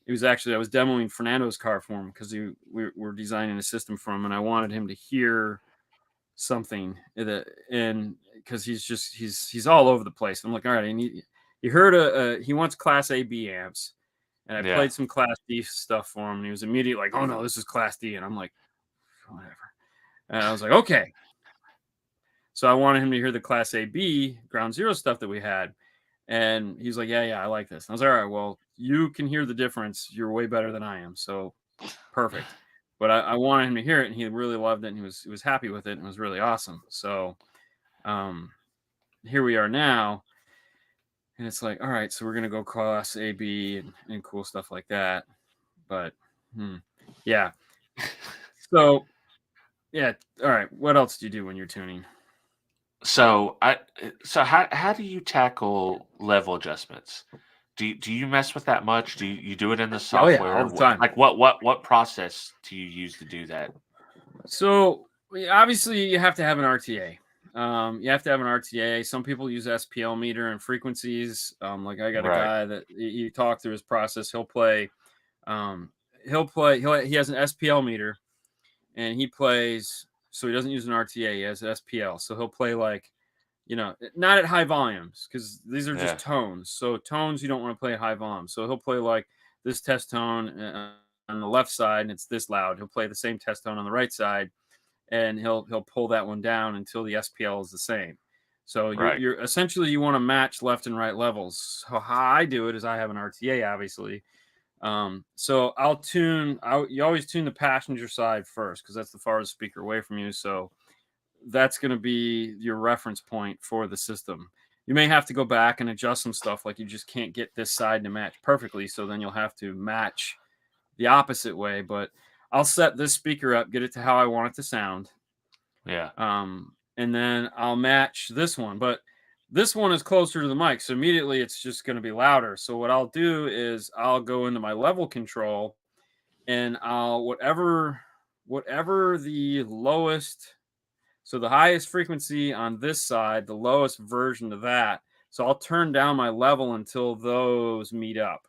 It was actually, I was demoing Fernando's car for him, because we're designing a system for him, and I wanted him to hear something and because he's all over the place. I'm like, all right, he heard he wants Class A B amps, and I played some Class D stuff for him, and he was immediately like, oh no, this is Class D. And I'm like, whatever. And I was like, okay. So I wanted him to hear the Class A B Ground Zero stuff that we had. And he's like, yeah, I like this. And I was like, all right, well, you can hear the difference. You're way better than I am. So perfect. But I wanted him to hear it, and he really loved it, and he was happy with it, and it was really awesome. So here we are now. And it's like, all right, so we're going to go Class A, B, and cool stuff like that. But yeah. So, yeah. All right. What else do you do when you're tuning? So how do you tackle level adjustments? Do you mess with that much? Do you do it in the Oh yeah, software? all the time. Like what process do you use to do that? So obviously you have to have an RTA. You have to have an RTA. Some people use SPL meter and frequencies. Like I got a Right. guy that you talk through his process. He'll play. He has an SPL meter, and he plays. So he doesn't use an RTA. He has an SPL. So he'll play like, not at high volumes because these are just Yeah. tones. So tones you don't want to play at high volume. So he'll play like this test tone on the left side, and it's this loud. He'll play the same test tone on the right side, and he'll pull that one down until the SPL is the same. So Right. you're essentially you want to match left and right levels. So how I do it is I have an RTA, obviously. So you always tune the passenger side first because that's the farthest speaker away from you. So that's going to be your reference point for the system. You may have to go back and adjust some stuff, like you just can't get this side to match perfectly. So then you'll have to match the opposite way. But I'll set this speaker up, get it to how I want it to sound. Yeah. And then I'll match this one. But this one is closer to the mic, so immediately it's just going to be louder. So what I'll do is I'll go into my level control, and I'll whatever the lowest. So the highest frequency on this side, the lowest version of that. So I'll turn down my level until those meet up.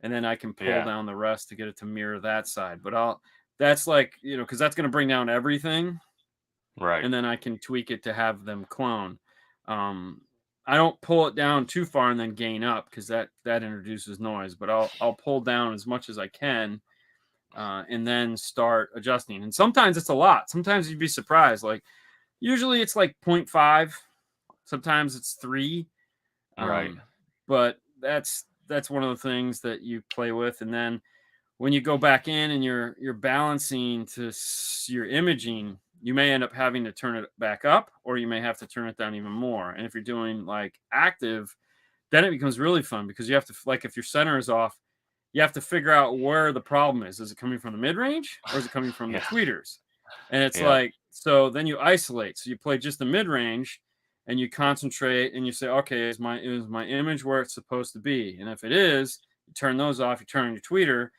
And then I can pull down the rest to get it to mirror that side. But that's like, because that's going to bring down everything. Right. And then I can tweak it to have them clone. I don't pull it down too far and then gain up because that introduces noise. But I'll pull down as much as I can. And then start adjusting. And sometimes it's a lot. Sometimes you'd be surprised. Like usually it's like 0.5. Sometimes it's 3. Right. But that's one of the things that you play with. And then when you go back in and you're balancing to your imaging, you may end up having to turn it back up, or you may have to turn it down even more. And if you're doing like active, then it becomes really fun because you have to, like, if your center is off, you have to figure out where the problem is. Is it coming from the mid-range or is it coming from the tweeters? And it's like, so then you isolate. So you play just the mid-range and you concentrate and you say, okay, is my image where it's supposed to be? And if it is, you turn those off, you turn on your tweeter,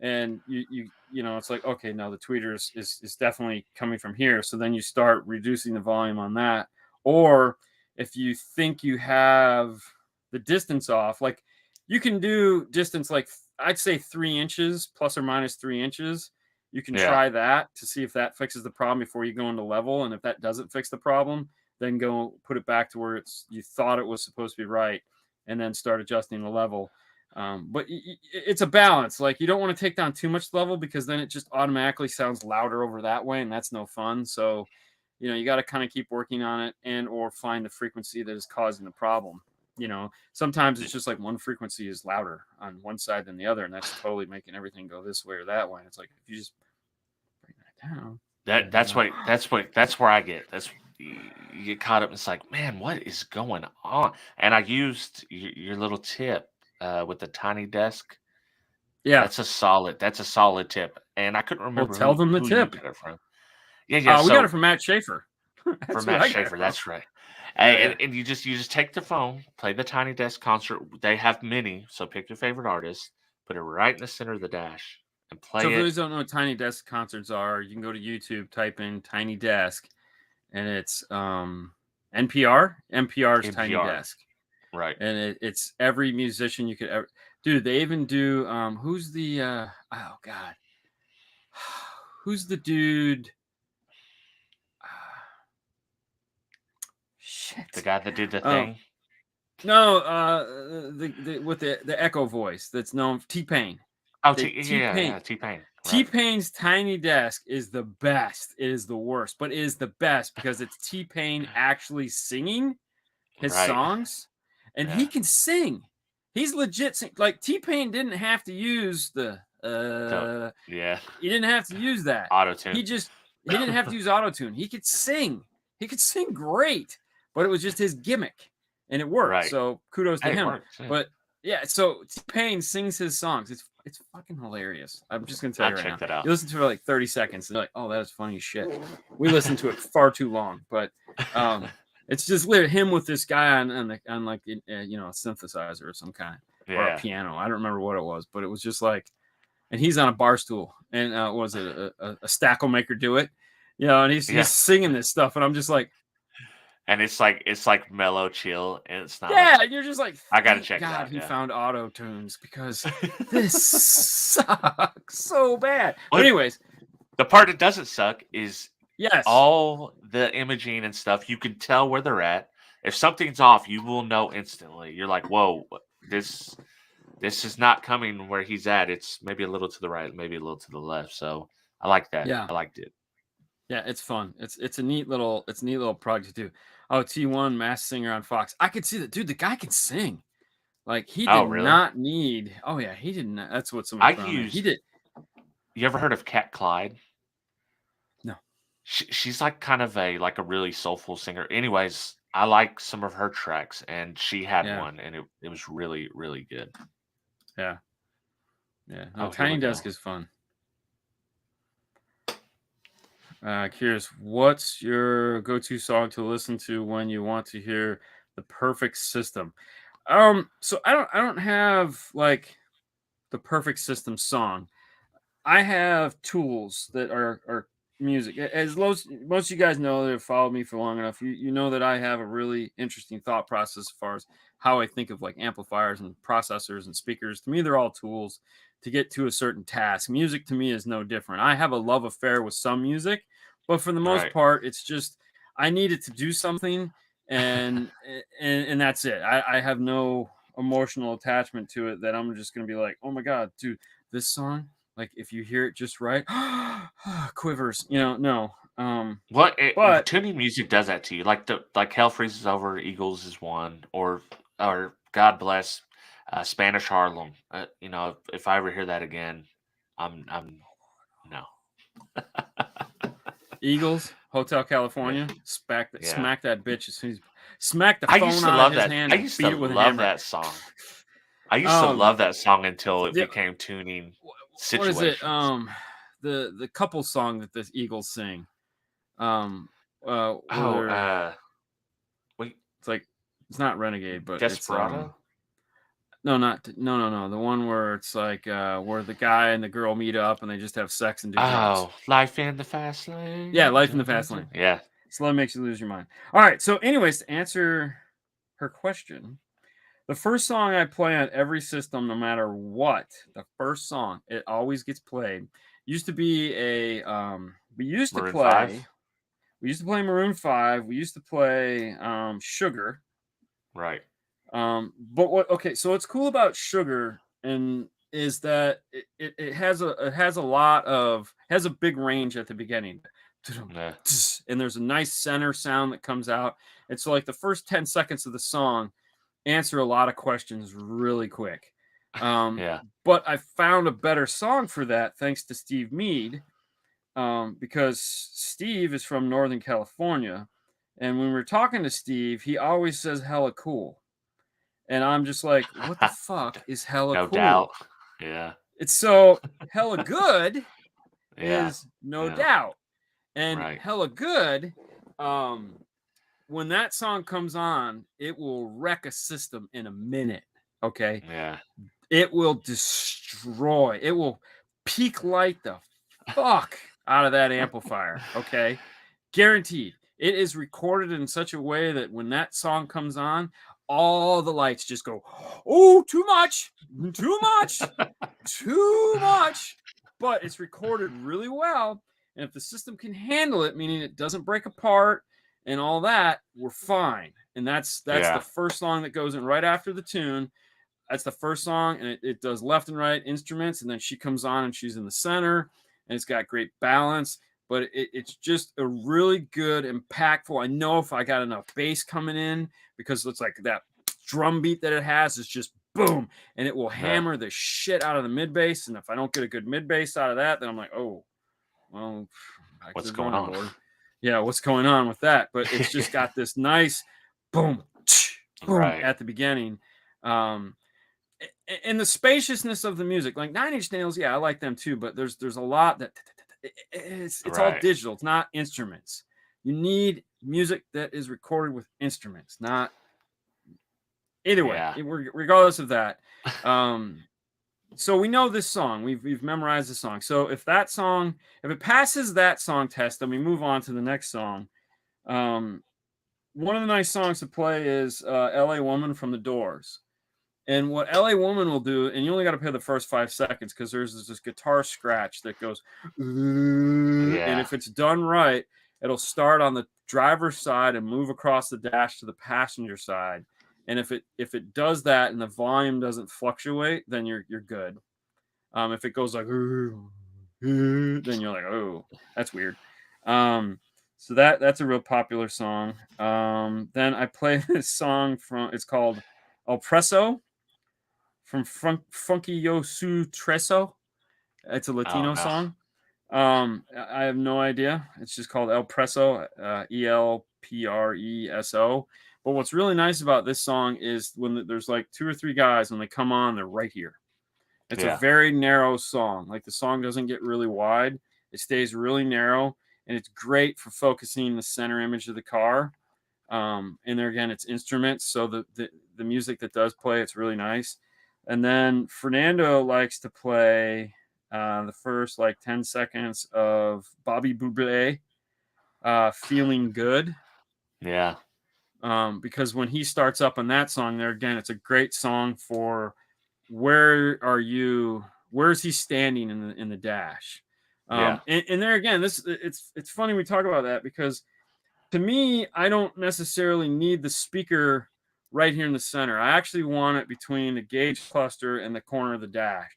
and you it's like, okay, now the tweeter is definitely coming from here. So then you start reducing the volume on that. Or if you think you have the distance off, like you can do distance like I'd say 3 inches plus or minus 3 inches. You can try that to see if that fixes the problem before you go into level. And if that doesn't fix the problem, then go put it back to where you thought it was supposed to be right, and then start adjusting the level. But it's a balance. Like you don't want to take down too much level because then it just automatically sounds louder over that way, and that's no fun. So, you got to kind of keep working on it and or find the frequency that is causing the problem. Sometimes it's just like one frequency is louder on one side than the other, and that's totally making everything go this way or that way. And it's like if you just bring that down. That's where I get. You get caught up. It's like, man, what is going on? And I used your little tip with the tiny desk. Yeah, that's a solid tip. And I couldn't remember. Well, tell them the tip. You got it from. Yeah. We got it from Matt Schaefer. From Matt Schaefer, that's right. And you just take the phone, play the Tiny Desk concert. They have many, so pick your favorite artist, put it right in the center of the dash, and play it. So for those who don't know what Tiny Desk concerts are, you can go to YouTube, type in Tiny Desk, and it's NPR's Tiny Desk. Right. And it's every musician you could ever. Dude, they even do, who's the, who's the dude? Shit. The guy that did the thing? No, with the echo voice that's known, T-Pain. Oh, T-Pain. T-Pain. Right. T-Pain's Tiny Desk is the best. It is the worst, but it is the best because it's T-Pain actually singing his songs, and he can sing. He's legit sing. Like T-Pain didn't have to use the he didn't have to use that auto-tune. He didn't have to use auto-tune. He could sing. He could sing great, but it was just his gimmick, and it worked. Right. So kudos to him. Worked, yeah. But yeah, so T-Pain sings his songs. It's fucking hilarious. I'm just gonna tell you right now. Check that out. You listen to it for like 30 seconds, and you're like, "Oh, that is funny as shit." We listened to it far too long, but it's just him with this guy on like a synthesizer or some kind, or a piano. I don't remember what it was, but it was just like, and he's on a bar stool, and what was it a stackle maker do it, and he's singing this stuff, and I'm just like. And it's like mellow chill, and it's not. Yeah, you're just like, I gotta check it God, out. he found auto tunes because this sucks so bad. But anyways, the part that doesn't suck is yes, all the imaging and stuff. You can tell where they're at. If something's off, you will know instantly. You're like, whoa, this is not coming where he's at. It's maybe a little to the right, maybe a little to the left. So I like that. Yeah, I liked it. Yeah, it's fun. It's a neat little project to do. Oh, T1 Masked Singer on Fox. I could see that, dude. The guy can sing. Like he did not need. Oh yeah, he didn't. That's what somebody. He did. You ever heard of Cat Clyde? No. She's like kind of a really soulful singer. Anyways, I like some of her tracks, and she had one, and it was really, really good. Yeah. Yeah. No, Tiny Desk is fun. Curious, what's your go-to song to listen to when you want to hear the perfect system? So I don't have like the perfect system song. I have tools that are music. As most of you guys know that have followed me for long enough, you know that I have a really interesting thought process as far as how I think of like amplifiers and processors and speakers. To me, they're all tools to get to a certain task. Music to me is no different. I have a love affair with some music, but for the most part, it's just I need it to do something, and that's it. I have no emotional attachment to it that I'm just gonna be like, oh my god, dude, this song. Like if you hear it just right, quivers. No. But tuning music does that to you. Like Hell Freezes Over Eagles is one, or God Bless Spanish Harlem. If I ever hear that again, I'm no. Eagles, Hotel California, smack that bitch as soon as smack the phone out of his hand. I used to love that song. I used to love that song until it became tuning. What is it? The couple song that the Eagles sing. Wait, it's like it's not Renegade, but Desperado. No. The one where it's like where the guy and the girl meet up and they just have sex and do drugs. Life in the Fast Lane. Yeah, Life in the Fast Lane. Yeah. So that makes you lose your mind. All right. So, anyways, to answer her question. The first song I play on every system, no matter what, the first song, it always gets played. Used to be we used to play Maroon 5. We used to play Sugar. Right. But so what's cool about Sugar is that it has a big range at the beginning. And there's a nice center sound that comes out. And so like the first 10 seconds of the song answer a lot of questions really quick. But I found a better song for that thanks to Steve Mead, because Steve is from Northern California, and when we're talking to Steve, he always says hella cool, and I'm just like, what the fuck is hella cool? No doubt. Yeah, it's so hella good is no doubt, and hella good. When that song comes on, it will wreck a system in a minute. Okay. Yeah. It will destroy. It will peak light the fuck out of that amplifier. Okay. Guaranteed. It is recorded in such a way that when that song comes on, all the lights just go, oh, too much. But it's recorded really well. And if the system can handle it, meaning it doesn't break apart, and all that, we're fine. And that's the first song that goes in right after the tune. That's the first song, and it does left and right instruments, and then she comes on and she's in the center, and it's got great balance. But it's just a really good, impactful. I know if I got enough bass coming in, because it's like that drum beat that it has is just boom, and it will hammer the shit out of the mid bass. And if I don't get a good mid bass out of that, then I'm like, oh, well, what's going on? Lord. Yeah, what's going on with that? But it's just got this nice boom, boom at the beginning. And and the spaciousness of the music, like 9 Inch Nails, yeah, I like them too, but there's a lot that it's all digital. It's not instruments. You need music that is recorded with instruments, not either way. Regardless of that, so we know this song. We've memorized the song. So if it passes that song test, then we move on to the next song. One of the nice songs to play is "L.A. Woman" from The Doors. And what L.A. Woman will do, and you only got to play the first 5 seconds because there's this guitar scratch that goes, and if it's done right, it'll start on the driver's side and move across the dash to the passenger side. And if it does that and the volume doesn't fluctuate, then you're good. If it goes like, then you're like, oh, that's weird. So that's a real popular song. Then I play this song it's called El Presso from Funky Yo Su Treso. It's a Latino song. I have no idea. It's just called El Presso, ELPRESO. But what's really nice about this song is when there's like 2 or 3 guys, when they come on, they're right here. It's a very narrow song. Like the song doesn't get really wide. It stays really narrow, and it's great for focusing the center image of the car. And there again, it's instruments. So the music that does play, it's really nice. And then Fernando likes to play the first like 10 seconds of Bobby Bublé, Feeling Good. Yeah. Because when he starts up on that song there, again, it's a great song for where's he standing in the dash. And there again, it's funny we talk about that because to me, I don't necessarily need the speaker right here in the center. I actually want it between the gauge cluster and the corner of the dash,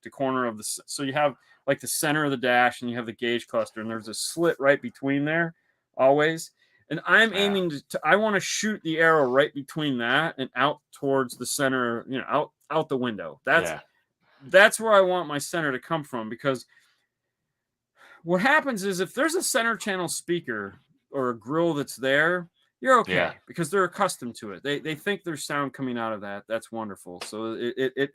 so you have like the center of the dash and you have the gauge cluster, and there's a slit right between there always. And I'm aiming I want to shoot the arrow right between that and out towards the center, out the window. That's where I want my center to come from, because what happens is if there's a center channel speaker or a grill that's there, you're okay because they're accustomed to it. They think there's sound coming out of that. That's wonderful. So it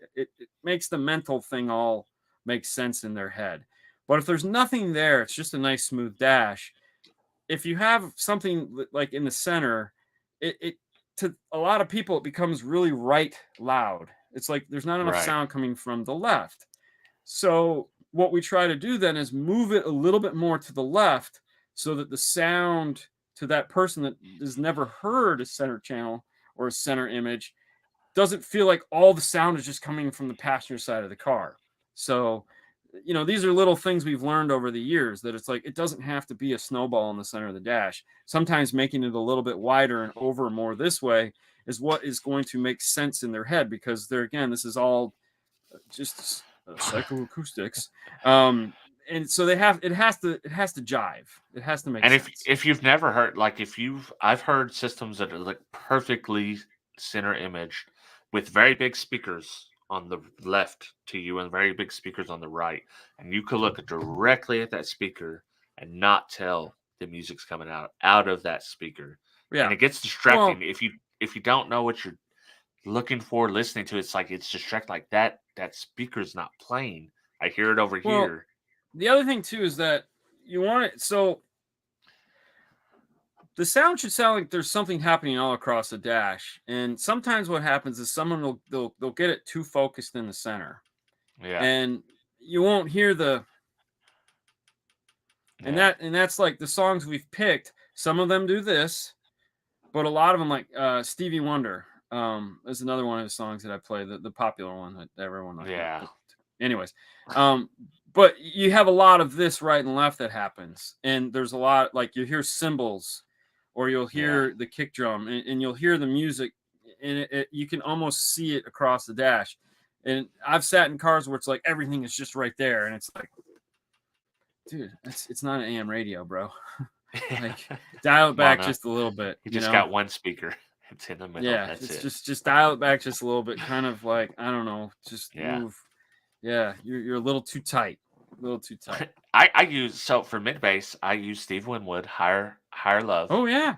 makes the mental thing all make sense in their head. But if there's nothing there, it's just a nice smooth dash. If you have something like in the center, it to a lot of people it becomes really right loud. It's like there's not enough sound coming from the left. So what we try to do then is move it a little bit more to the left so that the sound to that person that has never heard a center channel or a center image doesn't feel like all the sound is just coming from the passenger side of the car. So, these are little things we've learned over the years, that it's like it doesn't have to be a snowball in the center of the dash. Sometimes making it a little bit wider and over more this way is what is going to make sense in their head, because this is all just psychoacoustics. And so it has to jive. It has to make sense. And if you've never heard, I've heard systems that are like perfectly center imaged with very big speakers on the left to you and very big speakers on the right, and you could look directly at that speaker and not tell the music's coming out of that speaker. And it gets distracting. Well, if you don't know what you're looking for, listening to, it's like it's distracting. Like that speaker's not playing. I hear it over here. The other thing too is that you want it so the sound should sound like there's something happening all across the dash. And sometimes what happens is someone they'll get it too focused in the center. And you won't hear and that's like the songs we've picked. Some of them do this, but a lot of them, like Stevie Wonder, is another one of the songs that I play, the popular one that everyone knows. Anyways, but you have a lot of this right and left that happens, and there's a lot, like you hear cymbals, or you'll hear the kick drum, and you'll hear the music, and you can almost see it across the dash. And I've sat in cars where it's like everything is just right there, and it's like, dude, it's not an AM radio, bro. Like, dial it back just a little bit. You just got one speaker. It's in the middle. Yeah, it's just dial it back just a little bit. Kind of like, I don't know, just move. Yeah, you're a little too tight. A little too tight. I use, so for mid bass, I use Steve Winwood, Higher Love. Oh yeah.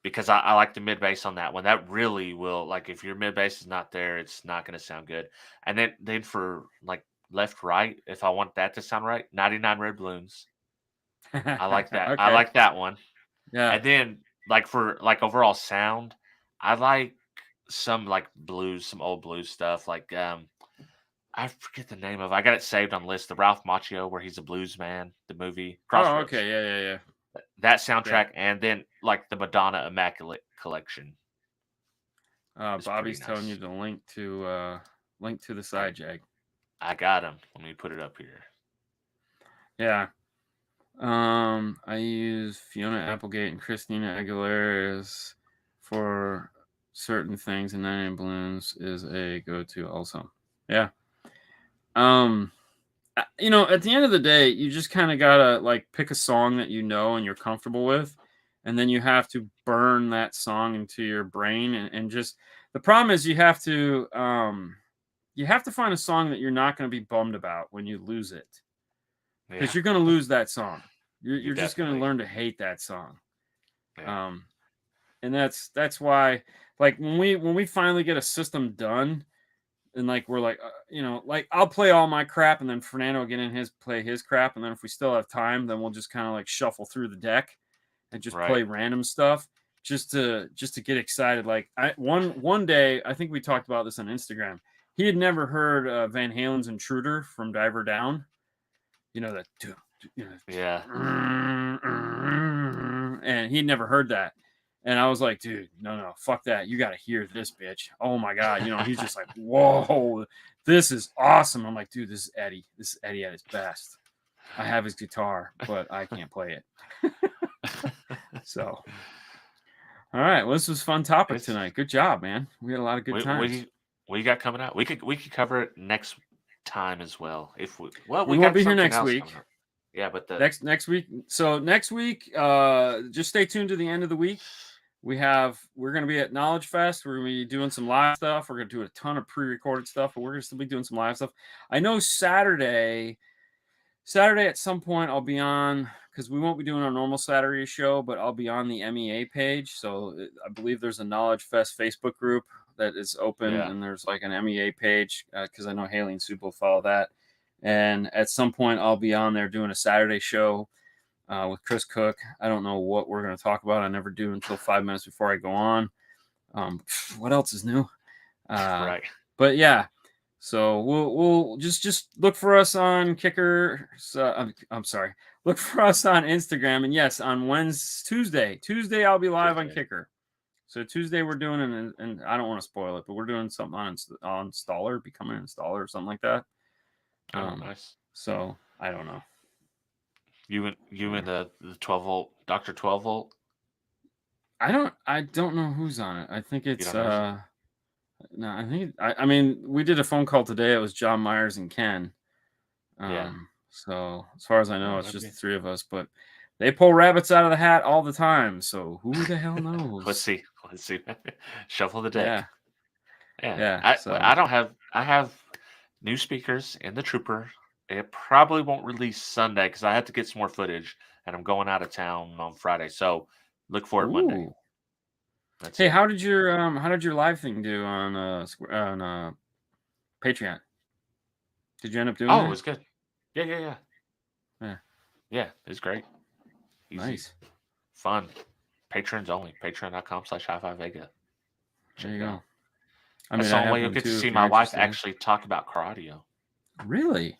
because I like the mid bass on that one. That really will, like, if your mid bass is not there, it's not going to sound good. And then for like left right, if I want that to sound right, 99 red balloons. I like that. I Okay. like that one. Yeah. And then like for like overall sound, I like some like blues, some old blues stuff. Like I forget the name of. I got it saved on the list. The Ralph Macchio, where he's a blues man, the movie Oh, Crossroads. okay. Yeah. That soundtrack, and then like the Madonna Immaculate Collection. Bobby's telling you Nice. to link to the side jag. I got him. Let me put it up here. Yeah. I use Fiona Applegate and Christina Aguilera's for certain things, and 99 Balloons is a go-to also. Yeah. You know, at the end of the day, you just kind of gotta like pick a song that you know and you're comfortable with, and then you have to burn that song into your brain, and just the problem is you have to find a song that you're not going to be bummed about when you lose it, because you're going to lose that song. You're just going to learn to hate that song. Yeah. And that's why, like, when we finally get a system done, and like we're like, you know, like I'll play all my crap, and then Fernando will get in play his crap, and then if we still have time, then we'll just kind of like shuffle through the deck and just play random stuff just to get excited. Like one day, I think we talked about this on Instagram. He had never heard Van Halen's Intruder from Diver Down. You know that, you know, Yeah. and he'd never heard that. And I was like, dude, no, fuck that. You got to hear this, bitch. Oh my God. You know, he's just like, whoa, this is awesome. I'm like, dude, this is Eddie. This is Eddie at his best. I have his guitar, but I can't play it. So, all right. Well, this was a fun topic tonight. Good job, man. We had a lot of good times. What you got coming out? We could cover it next time as well. If we we won't be here next week. Yeah, but next week. So next week, just stay tuned to the end of the week. We're going to be at Knowledge Fest. We're going to be doing some live stuff. We're going to do a ton of pre-recorded stuff, but we're going to still be doing some live stuff. I know Saturday at some point I'll be on, because we won't be doing our normal Saturday show, but I'll be on the MEA page. So I believe there's a Knowledge Fest Facebook group that is open, and there's like an MEA page, because I know Haley and Sue both follow that. And at some point I'll be on there doing a Saturday show with Chris Cook. I don't know what we're going to talk about. I never do until 5 minutes before I go on. What else is new? Right. But yeah, so we'll just look for us on Kicker. I'm sorry. Look for us on Instagram. And yes, on Tuesday, I'll be live on Kicker. So Tuesday we're doing, and I don't want to spoil it, but we're doing something on Installer, becoming an installer or something like that. Nice. So I don't know. You and the 12 volt, Dr. 12 volt? I don't know who's on it. I think it's no, I think I mean, we did a phone call today. It was John Myers and Ken. So as far as I know, it's just the three of us, but they pull rabbits out of the hat all the time. So who the hell knows? Let's see. Shuffle the deck. Yeah. I have new speakers in the Trooper. It probably won't release Sunday because I had to get some more footage, and I'm going out of town on Friday. So look for it Monday. Hey, how did your live thing do on Patreon? Did you end up doing that? It was good. Yeah. Yeah, it's great. Easy. Nice. Fun. Patrons only. Patreon.com/hi-fi-vega. There you go. That's the only way you'll get to see my wife actually talk about car audio. Really?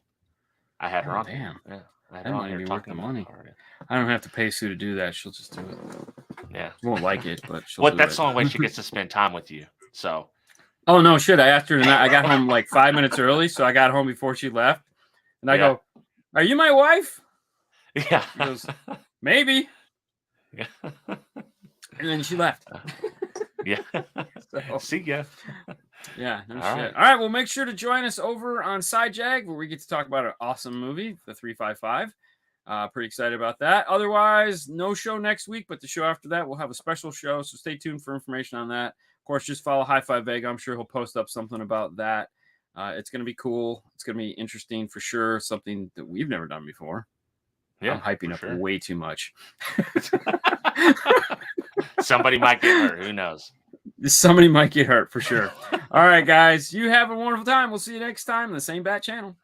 I had her on. Damn. Yeah. That might be worth the money. I don't have to pay Sue to do that. She'll just do it. Yeah. She won't like it, but she'll do that's it. the only way she gets to spend time with you. So. Oh, no, shit. I asked her tonight. I got home like 5 minutes early, so I got home before she left. And I go, "Are you my wife?" Yeah. She goes, "Maybe." Yeah. And then she left. Yeah. So, see ya. Yeah, no shit. Right. All right, well, make sure to join us over on SideJag, where we get to talk about an awesome movie, The 355. Pretty excited about that. Otherwise, no show next week, but the show after that, we'll have a special show, so stay tuned for information on that. Of course, just follow Hi-Fi Vega. I'm sure he'll post up something about that. It's going to be cool. It's going to be interesting for sure, something that we've never done before. Yeah, I'm hyping for up sure. way too much. Somebody might get hurt. Who knows? Somebody might get hurt for sure. All right, guys. You have a wonderful time. We'll see you next time on the Same Bat channel.